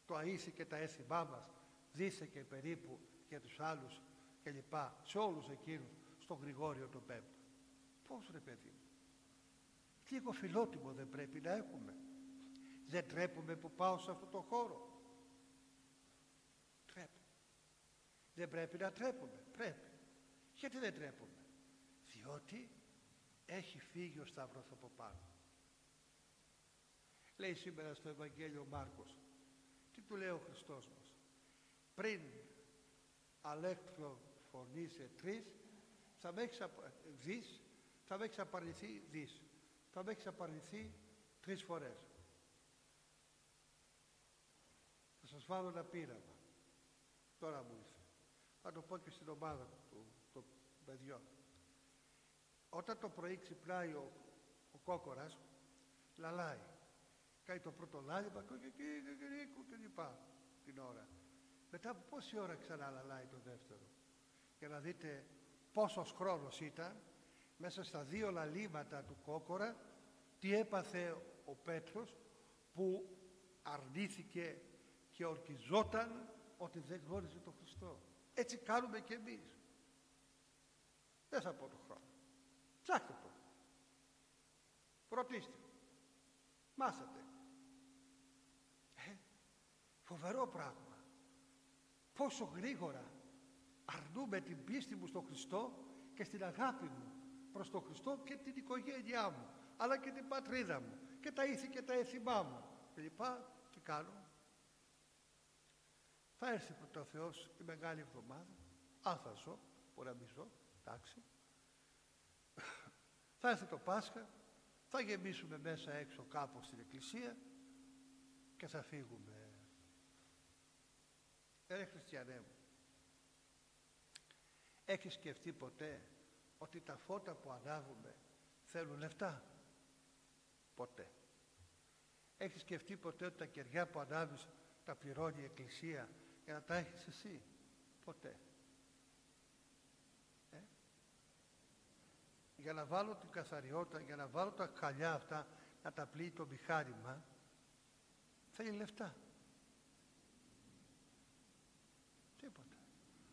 το αΐθη και τα έθιμά μας, δίθε και περίπου για τους άλλους και λοιπά, σε όλους εκείνους, στον Γρηγόριο τον Πέμπτο? Πώς ρε παιδί μου? Λίγο φιλότιμο δεν πρέπει να έχουμε? Δεν τρέπουμε που πάω σε αυτό το χώρο? Τρέπουμε. Δεν πρέπει να τρέπουμε? Πρέπει. Γιατί δεν τρέπουμε? Διότι έχει φύγει ο σταυρός από πάνω. Λέει σήμερα στο Ευαγγέλιο Μάρκος, τι του λέει ο Χριστός μας? Πριν αλέκτρο φωνή σε τρεις, θα με έχεις δεις, θα με έχεις απαρνηθεί δεις, θα με έχεις απαρνηθεί 3 φορές. Θα σας βάλω ένα πείραμα. Τώρα μου ήρθε. Θα το πω και στην ομάδα των παιδιών. Όταν το πρωί ξυπνάει ο κόκορας, λαλάει. Κάνει το πρώτο λάλημα και λοιπά την ώρα. Μετά από πόση ώρα ξανά λαλάει το δεύτερο? Για να δείτε πόσος χρόνος ήταν μέσα στα 2 λαλήματα του κόκορα, τι έπαθε ο Πέτρος που αρνήθηκε και ορκιζόταν ότι δεν γνώριζε τον Χριστό. Έτσι κάνουμε και εμείς. Δεν θα πω το χρόνο. Ψάχτε το. Ρωτήστε. Μάθετε. Φοβερό πράγμα. Πόσο γρήγορα αρνούμε την πίστη μου στον Χριστό και στην αγάπη μου προς τον Χριστό και την οικογένειά μου, αλλά και την πατρίδα μου και τα ήθη και τα έθιμά μου και λοιπά. Τι κάνω? Θα έρθει πρώτα ο Θεός τη Μεγάλη Εβδομάδα, αν θα ζω, μπορεί να μην ζω, εντάξει. Θα έρθει το Πάσχα, Θα γεμίσουμε μέσα έξω κάπου στην εκκλησία και θα φύγουμε. Ρε χριστιανέ μου, έχεις σκεφτεί ποτέ ότι τα φώτα που ανάβουμε θέλουν λεφτά? Ποτέ. Έχεις σκεφτεί ποτέ ότι τα κεριά που ανάβεις τα πληρώνει η εκκλησία για να τα έχεις εσύ? Ποτέ. Για να βάλω την καθαριότητα, για να βάλω τα χαλιά αυτά να τα πλύει το μηχάνημα, θέλει λεφτά. Τίποτα.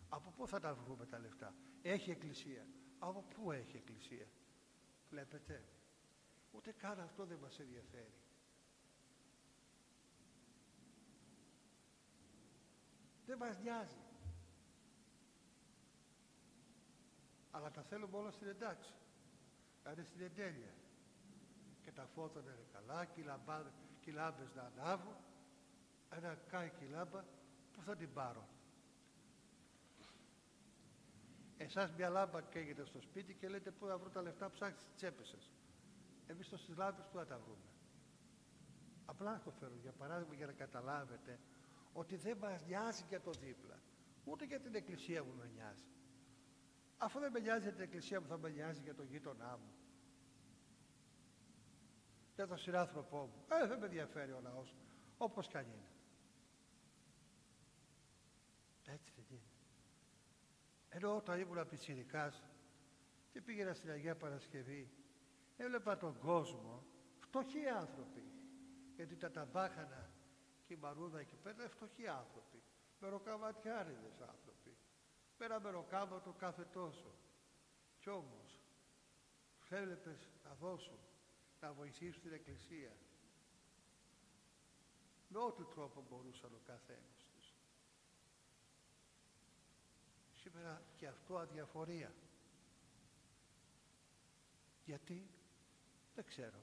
Από πού θα τα βρούμε τα λεφτά? Έχει εκκλησία. Από πού έχει εκκλησία? Βλέπετε, ούτε καν αυτό δεν μας ενδιαφέρει. Δεν μας νοιάζει. Αλλά τα θέλουμε όλα στην εντάξει. Είναι στην εντέλεια. Και τα φώτα να είναι καλά, και οι λάμπες να ανάβουν. Ένα κάικι λάμπα, πού θα την πάρω? Εσάς μια λάμπα καίγεται στο σπίτι και λέτε πού θα βρω τα λεφτά, ψάξτε στις τσέπες σας. Εμείς στις λάμπες πού θα τα βρούμε? Απλά το φέρω για παράδειγμα για να καταλάβετε ότι δεν μας νοιάζει για το δίπλα. Ούτε για την εκκλησία μου με νοιάζει. Αφού δεν με νοιάζει για την εκκλησία μου, θα με νοιάζει για τον γείτονά μου, για τον συνάνθρωπό μου? Δεν με ενδιαφέρει ο λαός, όπως κι αν είναι. Έτσι δεν είναι? Ενώ όταν ήμουν πιτσιρικάς και πήγαινα στην Αγία Παρασκευή, έβλεπα τον κόσμο, φτωχοί άνθρωποι, γιατί τα ταμπάχανα και η μαρούδα εκεί πέρα είναι φτωχοί άνθρωποι, μεροκαματιάριδες άνθρωποι, με ένα μεροκάματο κάθε τόσο. Κι όμως έβλεπες να δώσουν, να βοηθήσουν την εκκλησία με ό,τι τρόπο μπορούσαν ο καθένας τους. Σήμερα και αυτό αδιαφορία. Γιατί? Δεν ξέρω.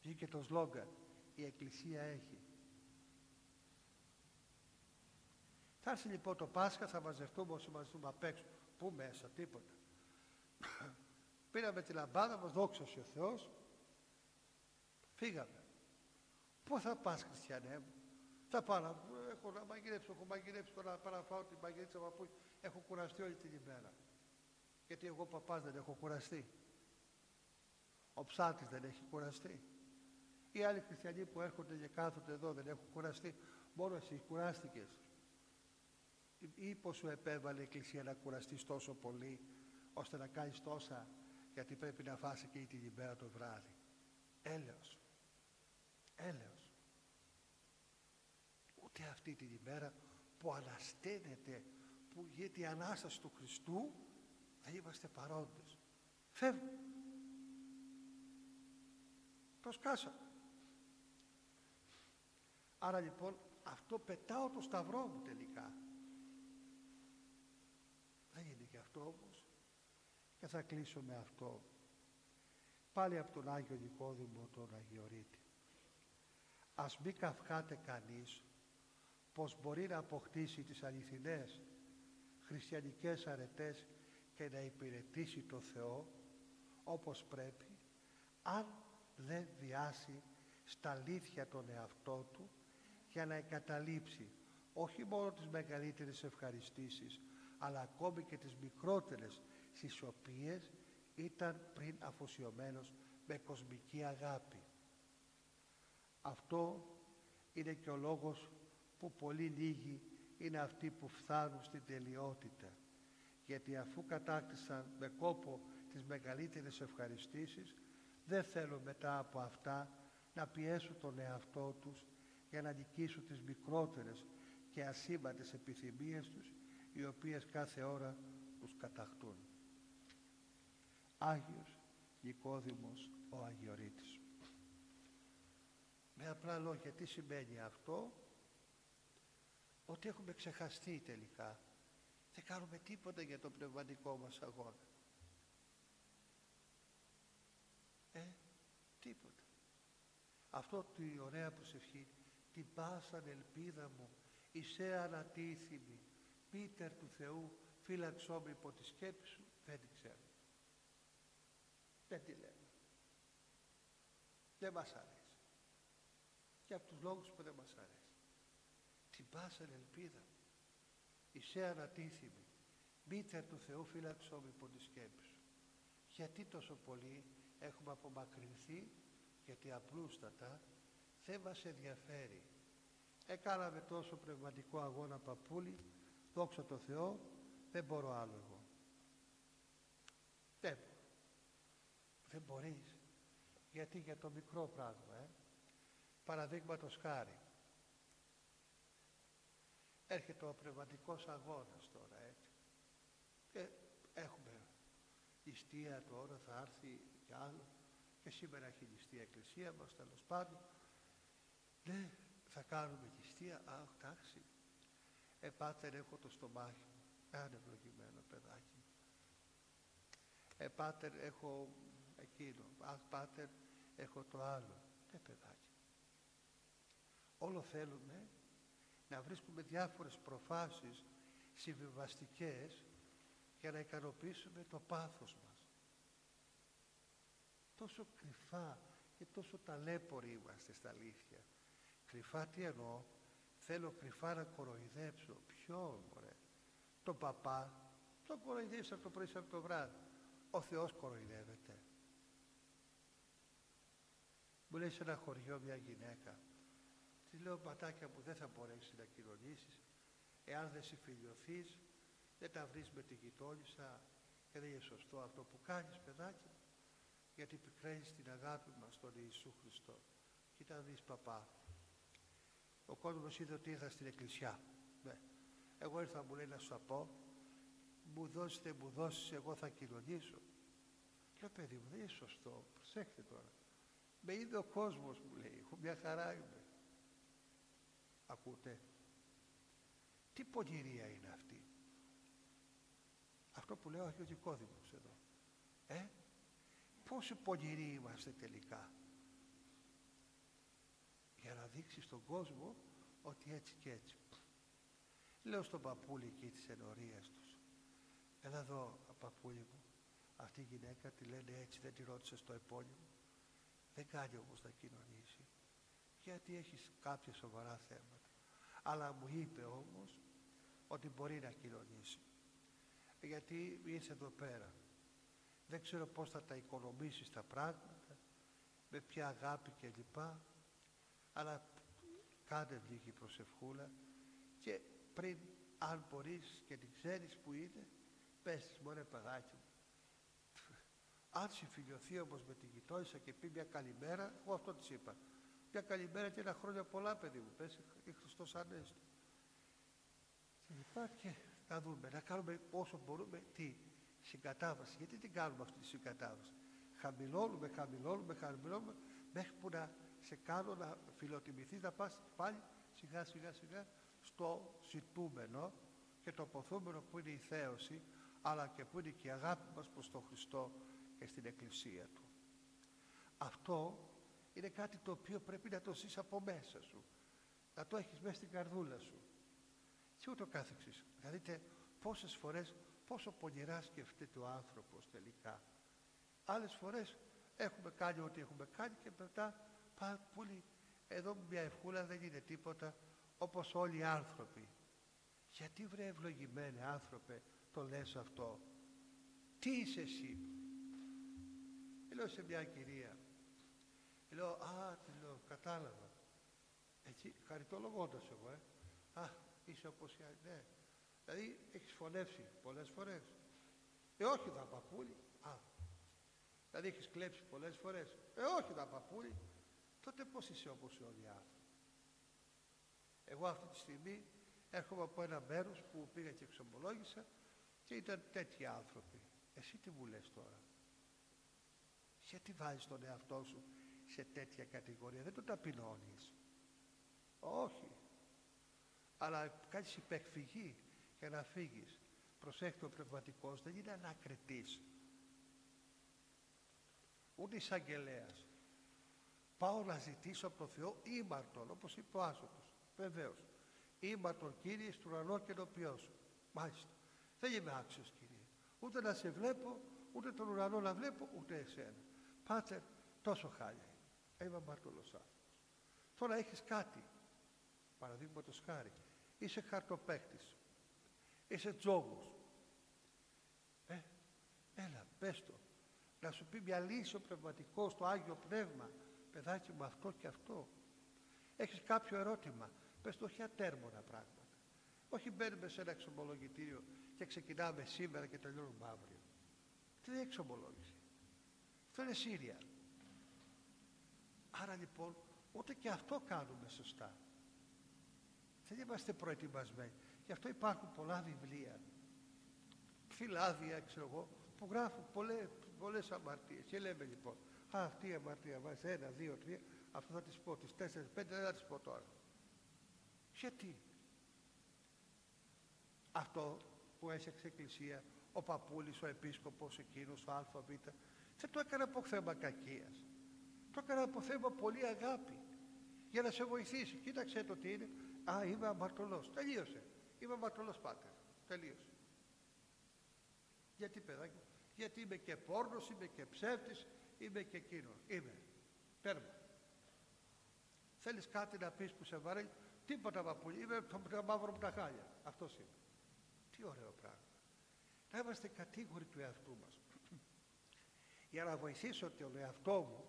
Βγήκε το σλόγγαν, η εκκλησία έχει. Θα έρθει λοιπόν το Πάσχα, θα μαζευτούμε όσοι μαζευτούμε απ' έξω. Πού μέσα? Τίποτα. Πήραμε τη λαμπάδα μας, δόξα ο Θεός, φύγαμε. Πού θα πας, χριστιανέ μου? Θα πάω έχω να μαγειρέψω, έχω μαγειρέψει τώρα να πάω να φάω την μαγειρίτσα παππού. Έχω κουραστεί όλη την ημέρα. Γιατί εγώ παπάς δεν έχω κουραστεί? Ο ψάτης δεν έχει κουραστεί? Οι άλλοι χριστιανοί που έρχονται και κάθονται εδώ δεν έχουν κουραστεί? Μόνο εσύ κουράστηκες? Ή πως σου επέβαλε η Εκκλησία να κουραστείς τόσο πολύ ώστε να κάνεις τόσα, γιατί πρέπει να φας εκείνη την ημέρα το βράδυ? Έλεος. Έλεος. Ούτε αυτή την ημέρα που ανασταίνεται, που γίνεται η Ανάσταση του Χριστού, θα είμαστε παρόντες. Φεύγουμε. Το σκάσαμε. Άρα λοιπόν αυτό πετάω το σταυρό μου τελικά. Δεν είναι και αυτό όμως. Και θα κλείσω με αυτό. Πάλι από τον Άγιο Νικόδημο τον Αγιορείτη. Ας μην καυχάται κανείς πως μπορεί να αποκτήσει τις αληθινές χριστιανικές αρετές και να υπηρετήσει το Θεό όπως πρέπει, αν δεν βιάσει στα αλήθεια τον εαυτό του για να εγκαταλείψει όχι μόνο τις μεγαλύτερες ευχαριστήσεις, αλλά ακόμη και τις μικρότερες, στις οποίες ήταν πριν αφοσιωμένος με κοσμική αγάπη. Αυτό είναι και ο λόγος που πολύ λίγοι είναι αυτοί που φτάνουν στην τελειότητα, γιατί αφού κατάκτησαν με κόπο τις μεγαλύτερες ευχαριστήσεις, δεν θέλουν μετά από αυτά να πιέσουν τον εαυτό τους για να νικήσουν τις μικρότερες και ασήμαντες επιθυμίες τους, οι οποίες κάθε ώρα τους κατακτούν. Άγιος Νικόδημος ο Αγιορείτης. Με απλά λόγια, τι σημαίνει αυτό? Ότι έχουμε ξεχαστεί τελικά. Δεν κάνουμε τίποτα για το πνευματικό μας αγώνα. Τίποτα. Αυτό τη ωραία προσευχή, την πάσαν ελπίδα μου, εισέ ανατίθιμη, Πίτερ του Θεού, φύλαξό με υπό τη σκέψη σου, δεν την ξέρω. Δεν τη λέμε. Δεν μας αρέσει. Και από τους λόγους που δεν μας αρέσει. Την πάσαν ελπίδα. Εισέ ανατίθιμη. Μήτερ του Θεού φύλαξό με υπό τη σκέψη σου. Γιατί τόσο πολύ έχουμε απομακρυνθεί, γιατί απλούστατα δεν μας ενδιαφέρει. Έκαναμε τόσο πνευματικό αγώνα παππούλη, δόξα τω Θεώ, δεν μπορώ άλλο εγώ. Δεν μπορώ. Δεν μπορείς. Γιατί για το μικρό πράγμα, παραδείγματος χάρη. Έρχεται ο πνευματικός αγώνας τώρα, έτσι. Και έχουμε νηστεία τώρα, θα έρθει κι άλλο. Και σήμερα έχει νηστεία η εκκλησία μας, τέλος πάντων. Ναι, θα κάνουμε νηστεία. Αχ, εντάξει. Πάτερ, έχω το στομάχι μου. Ανευλογημένο παιδάκι. Πάτερ, έχω εκείνο. Αχ, πάτερ, έχω το άλλο. Ναι, παιδάκι. Όλο θέλουμε να βρίσκουμε διάφορες προφάσεις συμβιβαστικές για να ικανοποιήσουμε το πάθος μας. Τόσο κρυφά και τόσο ταλέποροι είμαστε στα αλήθεια. Κρυφά τι εννοώ? Θέλω κρυφά να κοροϊδέψω. Ποιον, μωρέ? Τον παπά. Τον κοροϊδεύεις από το πρωί από το βράδυ. Ο Θεός κοροϊδεύεται. Μου λέει σε ένα χωριό μια γυναίκα. Της λέω, πατάκια μου, δεν θα μπορέσεις να κοινωνήσεις εάν δεν συμφιλιωθείς, δεν τα βρεις με τη γειτόνισσα και δεν είναι σωστό αυτό που κάνεις, παιδάκι, γιατί πικραίνεις την αγάπη μας στον Ιησού Χριστό. Κοίτα να δεις, παπά, ο κόσμος είδε ότι ήρθα στην εκκλησιά. Ναι. Εγώ ήρθα, μου λέει, να σου πω, μου δώσετε, μου δώσεις, εγώ θα κοινωνήσω. Λέω, παιδί μου, δεν είναι σωστό, προσέχτε τώρα. Με είδε ο κόσμος, μου λέει, έχω μια χαρά είμαι. Ακούτε? Τι πονηρία είναι αυτή? Αυτό που λέω έχει ο Νικόδημος εδώ. Πόσοι πονηροί είμαστε τελικά? Για να δείξει στον κόσμο ότι έτσι και έτσι. Λέω στον παππούλη εκεί της ενορίας τους, έλα εδώ, παππούλη μου, αυτή η γυναίκα τη λένε έτσι, δεν τη ρώτησε στο επώνυμο, δεν κάνει όμως να κοινωνήσει, γιατί έχεις κάποια σοβαρά θέματα. Αλλά μου είπε όμως ότι μπορεί να κοινωνήσει, γιατί είσαι εδώ πέρα. Δεν ξέρω πώς θα τα οικονομήσεις τα πράγματα, με ποια αγάπη και λοιπά, αλλά κάνε λίγη προσευχούλα και πριν, αν μπορείς και την ξέρεις που είναι, πες της, μωρέ παιδάκι μου. Αν συμφιλιωθεί όμως με την γειτόνισσα και πει μια καλημέρα, εγώ αυτό της είπα, μια καλημέρα και ένα χρόνια πολλά, παιδί μου, πες η Χριστός Ανέστη. Και λοιπά, και να δούμε, να κάνουμε όσο μπορούμε τη συγκατάβαση. Γιατί την κάνουμε αυτή τη συγκατάβαση? Χαμηλώνουμε μέχρι που να σε κάνω να φιλοτιμηθείς, να πας πάλι σιγά σιγά στο ζητούμενο και το αποθούμενο που είναι η θέωση, αλλά και που είναι και η αγάπη μας προς τον Χριστό και στην Εκκλησία Του. Αυτό είναι κάτι το οποίο πρέπει να το ζεις από μέσα σου, να το έχεις μέσα στην καρδούλα σου και ούτω καθεξής. Να δείτε πόσες φορές, πόσο πονηρά σκεφτείται ο άνθρωπος τελικά. Άλλες φορές έχουμε κάνει ό,τι έχουμε κάνει και μετά πάλι εδώ μια ευχούλα δεν είναι τίποτα, όπως όλοι οι άνθρωποι. Γιατί βρε ευλογημένε άνθρωπε το λες αυτό? Τι είσαι εσύ? Λέω σε μια κυρία, λέω, κατάλαβα, έτσι χαριτολογώντας εγώ, είσαι όπως η άλλη, ναι. Δηλαδή έχεις φωνεύσει πολλές φορές? Όχι δα παππούλη. Δηλαδή έχεις κλέψει πολλές φορές? Όχι δα παππούλη. Τότε πώς είσαι όπως όλοι οι άνθρωποι? Εγώ αυτή τη στιγμή έρχομαι από ένα μέρος που πήγα και εξομολόγησα και ήταν τέτοιοι άνθρωποι. Εσύ τι μου λες τώρα? Γιατί βάζεις τον εαυτό σου σε τέτοια κατηγορία? Δεν το ταπεινώνεις? Όχι. Αλλά κάνεις υπεκφυγή για να φύγεις. Προσέχτε, ο πνευματικός δεν είναι ανακριτής, ούτε εισαγγελέας. Πάω να ζητήσω από τον Θεό ήμαρτον, όπως είπε ο Άσωτος, βεβαίως. Ήμαρτον, Κύριε, στον ουρανό και ενώπιόν σου. Μάλιστα. Δεν είμαι άξιος, Κύριε, ούτε να σε βλέπω, ούτε τον ουρανό να βλέπω, ούτε εσένα. Πάτερ, τόσο χάλια. Είμαι αμαρτωλός άνθρωπος. Τώρα έχεις κάτι, παραδείγματος χάρη, είσαι χαρτοπαίχτης, είσαι τζόγος. Έλα, πες το. Να σου πει μια λύση ο πνευματικός, το Άγιο Πνεύμα. Παιδάκι μου, αυτό και αυτό. Έχεις κάποιο ερώτημα, πες το, όχι ατέρμονα πράγματα. Όχι μπαίνουμε σε ένα εξομολογητήριο και ξεκινάμε σήμερα και τελειώνουμε αύριο. Τι είναι εξομολόγηση? Αυτό είναι Σύρια. Άρα λοιπόν ούτε και αυτό κάνουμε σωστά. Δεν είμαστε προετοιμασμένοι. Γι' αυτό υπάρχουν πολλά βιβλία, φυλάδια, ξέρω εγώ, που γράφουν πολλές αμαρτίες. Και λέμε λοιπόν, αυτή η αμαρτία βάζει 1, 2, 3, αυτό θα τις πω, τις 4, 5, δεν θα τις πω τώρα. Γιατί? Αυτό που έσεξε η Εκκλησία, ο παππούλης, ο επίσκοπος, εκείνος, ο ΑΒ, δεν το έκανε από θέμα κακίας. Το έκανε από θέμα πολύ αγάπη. Για να σε βοηθήσει. Κοίταξε το τι είναι. Α, είμαι αμαρτωλός. Τελείωσε. Είμαι αμαρτωλός, πάτερ. Τελείωσε. Γιατί, παιδάκι? Γιατί είμαι και πόρνος, είμαι και ψεύτης, είμαι και εκείνο. Είμαι. Τέρμα. Θέλεις κάτι να πεις που σε βαραίνει? Τίποτα, παππούλη. Είμαι το μαύρο μου τα χάλια. Αυτός είμαι. Τι ωραίο πράγμα. Να είμαστε κατήγοροι του εαυτού μας. Για να βοηθήσω τον εαυτό μου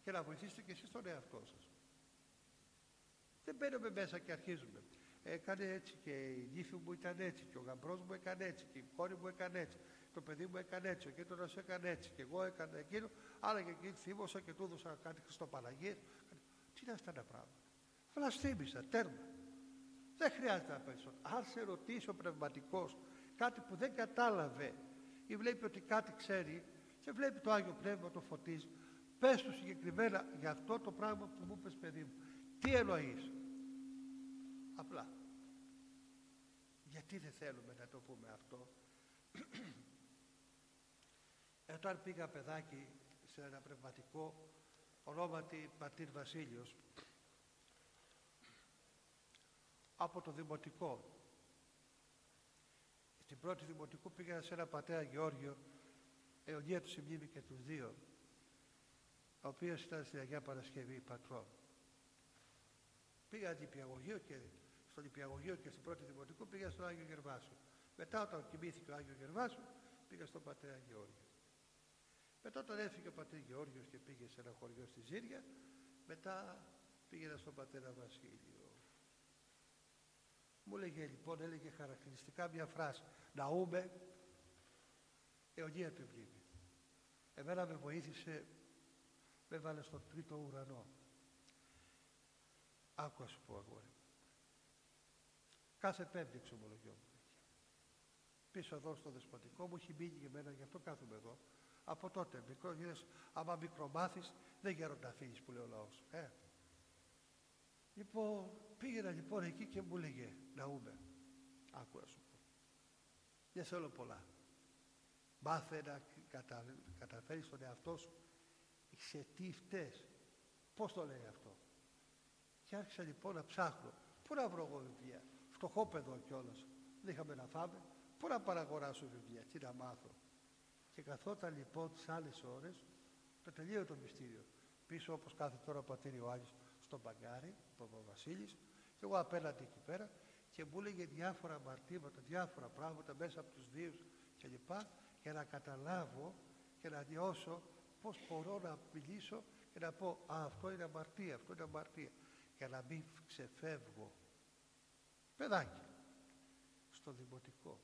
και να βοηθήσετε και εσείς τον εαυτό σας. Δεν μπαίνουμε μέσα και αρχίζουμε. Έκανε έτσι και η νύφη μου ήταν έτσι και ο γαμπρός μου έκανε έτσι και η κόρη μου έκανε έτσι, το παιδί μου έκανε έτσι, ο κοίτονας έκανε έτσι και εγώ έκανα εκείνο, άρα και εκεί θύμωσα και του έδωσα κάτι Χριστοπαναγίες. Τι είναι αυτά τα πράγματα? Βλασφήμισα, τέρμα. Δεν χρειάζεται να περισσότερο. Αν σε ρωτήσει ο πνευματικός κάτι που δεν κατάλαβε ή βλέπει ότι κάτι ξέρει και βλέπει το Άγιο Πνεύμα το φωτίζει, πες του συγκεκριμένα για αυτό το πράγμα που μου είπες, παιδί μου. Τι εννοείς? Απλά. Γιατί δεν θέλουμε να το πούμε αυτό? Όταν πήγα, παιδάκι, σε ένα πνευματικό ονόματι πατήρ Βασίλειος, από το δημοτικό, στην πρώτη δημοτικού πήγα σε ένα πατέρα Γεώργιο, αιωνία του η μνήμη και τους δύο, ο οποίος ήταν στην Αγία Παρασκευή πατρών. Πήγα στο νηπιαγωγείο και στην πρώτη δημοτικού πήγα στον Άγιο Γερβάσιο. Μετά, όταν κοιμήθηκε ο Άγιο Γερβάσιο, πήγα στον πατέρα Γεώργιο. Μετά, όταν έφυγε ο πατέρα Γεώργιος και πήγε σε ένα χωριό στη Ζήρια, μετά πήγαινα στον πατέρα Βασίλειο. Μου έλεγε λοιπόν, έλεγε χαρακτηριστικά μια φράση, ναούμε, αιωνία του μνήμη. Εμένα με βοήθησε, με έβαλε στον τρίτο ουρανό. Άκου, σου πω, αγόρι. Κάθε Πέμπτη εξομολογιόμουν. Πίσω εδώ στο δεσποτικό μου έχει μείνει για μένα, γι' αυτό κάθομαι εδώ. Από τότε, μικρό, είδες, άμα μικρομάθεις, δεν γέροντα να φύγεις, που λέει ο λαός. Λοιπόν, πήγαινα λοιπόν εκεί και μου έλεγε, ναούμε. Άκου, να σου πω. Δεν θέλω πολλά. Μάθε να καταφέρεις τον εαυτό σου σε τι φταίς. Πώς το λέει αυτό? Και άρχισα λοιπόν να ψάχνω. Πού να βρω εγώ βιβλία? Φτωχόπεδο κιόλας. Δεν είχαμε να φάμε. Πού να παραγοράσω βιβλία? Τι να μάθω? Και καθόταν λοιπόν τις άλλες ώρες, το τελείω το μυστήριο. Πίσω, όπως κάθε τώρα ο πατήρ Ιωάννης, στο μπαγκάρι, ο Βασίλης, και εγώ απέναντι εκεί πέρα, και μου έλεγε διάφορα αμαρτήματα, διάφορα πράγματα μέσα από τους βίους κλπ. Για να καταλάβω και να νιώσω πώς μπορώ να μιλήσω και να πω, α, αυτό είναι αμαρτία, αυτό είναι αμαρτία. Για να μην ξεφεύγω. Παιδάκι, στο δημοτικό.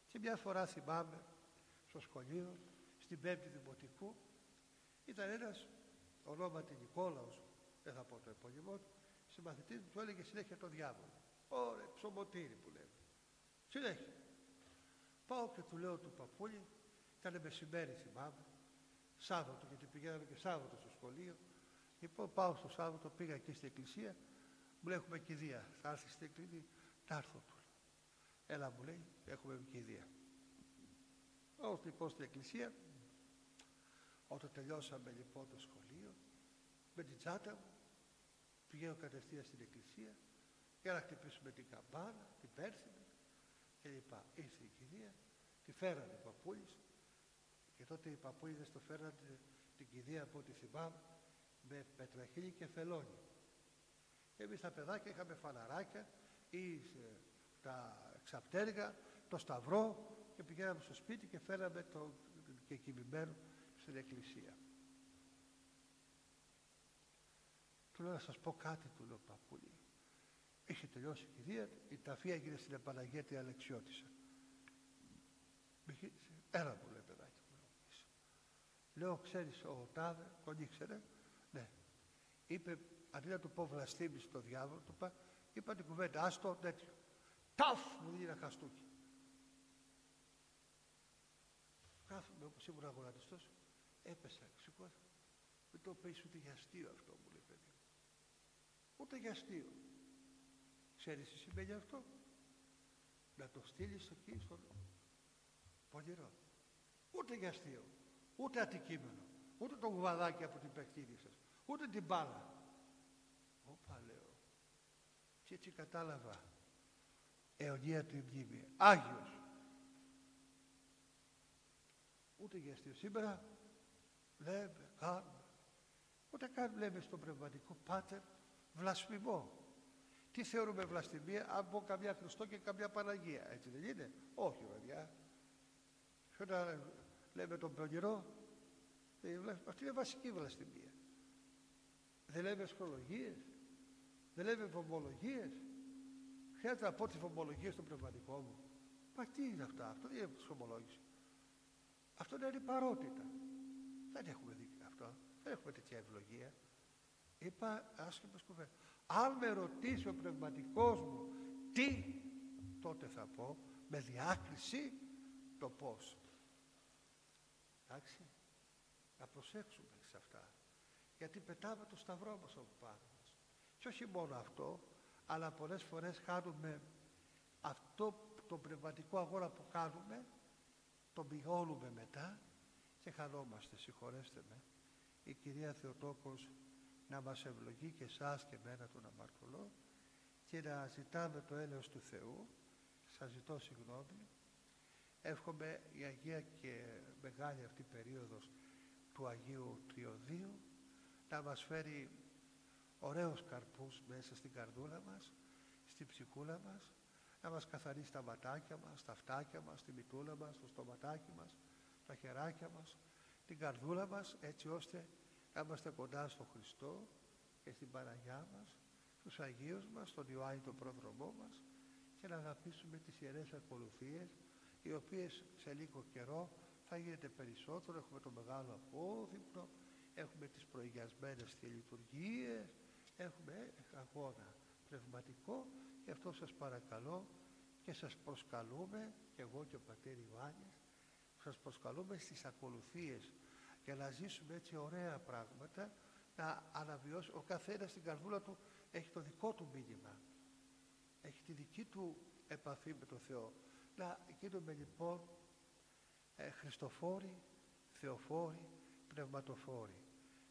Και μια φορά θυμάμαι, στο σχολείο, στην Πέμπτη Δημοτικού, ήταν ένας ονόματι Νικόλαος, δεν θα πω το επώνυμό του, συμμαθητής μου, του έλεγε συνέχεια το διάβολο. Ωραία, ψωμοτήρι που λέμε. Συνέχεια. Πάω και του λέω του παππούλη, ήταν μεσημέρι θυμάμαι, Σάββατο, γιατί πηγαίναμε και Σάββατο στο σχολείο. Λοιπόν, πάω στο Σάββατο, πήγα εκεί στην εκκλησία, μου λέει, έχουμε κηδεία. Θα έρθει στην εκκλησία, να έρθω του. Έλα, μου λέει, έχουμε κηδεία. Πάω λοιπόν στην εκκλησία, όταν τελειώσαμε λοιπόν το σχολείο, με την τσάντα μου, πηγαίνω κατευθείαν στην εκκλησία για να χτυπήσουμε την καμπάνα, την πέρσινη κλπ. Ήρθε η κηδεία, τη φέρανε οι παππούλες, και τότε οι παππούλιδες το φέρανε την κηδεία από ό,τι θυμάμαι, με πετραχίλι και φελόνι. Εμείς τα παιδάκια είχαμε φαναράκια ή τα ξαπτέργα, το σταυρό, και πηγαίναμε στο σπίτι και φέραμε το και κοιμημένο στην εκκλησία. Του λέω να σας πω κάτι, του λέω, παππούλη. Είχε τελειώσει η κηδεία, η ταφή έγινε στην Επαναγία Αλεξιώτισσα. Έλα μου, λέει, παιδάκι μου. Λέω, ξέρεις, ο τάδε, τον ήξερε, ναι. Είπε, αντί να του πω βλαστήμη στο διάβολο, του είπα την κουβέντα, άστο τέτοιο. Ταφ, μου δίνει ένα χαστούκι. Κάθομαι όπως ήμουν αγωνιστός, έπεσα, σηκώθηκα. Δεν το πεις ούτε για αστείο αυτό, μου λέει, παιδί. Ούτε για αστείο. Ξέρεις τι σημαίνει αυτό? Να το στείλεις εκεί στον πονηρό. Ούτε για αστείο, ούτε αντικείμενο, ούτε το γουβαδάκι από την παιχτίδισσας, ούτε την μπάλα. Όπα, λέω. Και έτσι κατάλαβα. Αιωνία του η μνήμη. Άγιος. Ούτε για αστείο. Σήμερα λέμε, κάνουμε. Ούτε καν λέμε στον πνευματικό πάτερ βλασφημό. Τι θεωρούμε βλασφημία? Αν πω καμιά Χριστό και καμιά Παναγία. Έτσι δεν είναι? Όχι, παιδιά. Όταν λέμε τον πονηρό, αυτή είναι βασική βλασφημία. Δεν λέμε αstrολογίες, δεν λέμε βομολογίες. Χρειάζεται να πω τις βομολογίες στο πνευματικό μου? Μα τι είναι αυτά? Αυτό δεν είναι ψωμολόγηση. Αυτό είναι ανυπαρότητα. Δεν έχουμε δίκιο αυτό. Δεν έχουμε τέτοια ευλογία. Είπα άσχημες κουβέντες. Αν με ρωτήσει ο πνευματικός μου τι, τότε θα πω με διάκριση το πώς. Εντάξει, να προσέξουμε σε αυτά, γιατί πετάμε το σταυρό μας από πάνω μας. Και όχι μόνο αυτό, αλλά πολλές φορές χάνουμε αυτό το πνευματικό αγώνα που κάνουμε, το μειώνουμε μετά και χανόμαστε. Συγχωρέστε με. Η κυρία Θεοτόκος να μας ευλογεί και εσάς και εμένα τον αμαρτωλό και να ζητάμε το έλεος του Θεού. Σας ζητώ συγγνώμη. Εύχομαι η Αγία και μεγάλη αυτή περίοδος του Αγίου Τριωδίου να μας φέρει ωραίους καρπούς μέσα στην καρδούλα μας, στην ψυχούλα μας, να μας καθαρίσει τα ματάκια μας, τα αυτάκια μας, τη μητούλα μας, το στοματάκι μας, τα χεράκια μας, την καρδούλα μας, έτσι ώστε να είμαστε κοντά στον Χριστό και στην Παναγιά μας, στους Αγίους μας, στον Ιωάννη τον πρόδρομό μας, και να αγαπήσουμε τις Ιερές Ακολουθίες, οι οποίες σε λίγο καιρό θα γίνεται περισσότερο. Έχουμε το μεγάλο απόδειπνο, έχουμε τις προηγιασμένες θηλυτουργίες, έχουμε αγώνα πνευματικό, και αυτό σας παρακαλώ και σας προσκαλούμε, και εγώ και ο πατέρ Ιωάννης, σας προσκαλούμε στις ακολουθίες για να ζήσουμε έτσι ωραία πράγματα, να αναβιώσει. Ο καθένας στην καρδούλα του έχει το δικό του μήνυμα, έχει τη δική του επαφή με τον Θεό. Να γίνουμε λοιπόν Χριστοφόροι, Θεοφόροι, Πνευματοφόροι.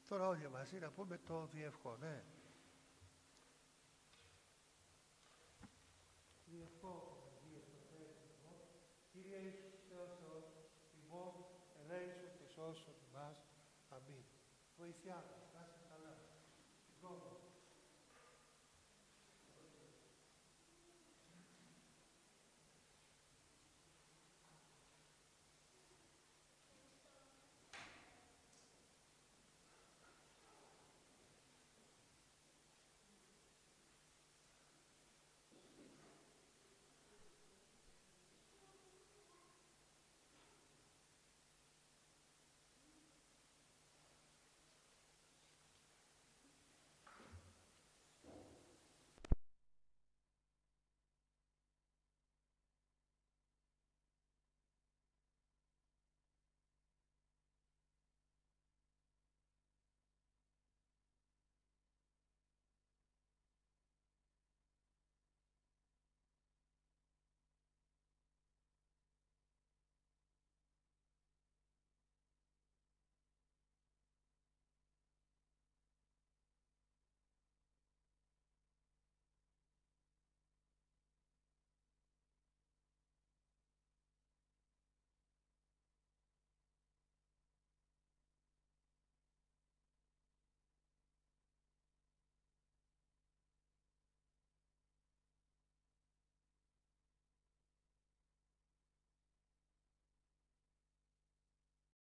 Τώρα όλοι μαζί να πούμε το διευχόν. Διευχόν, Κύριε Ιησούς Θεός ημών, ελέησον και σώσον ημάς. Αμήν. Βοηθιά μας.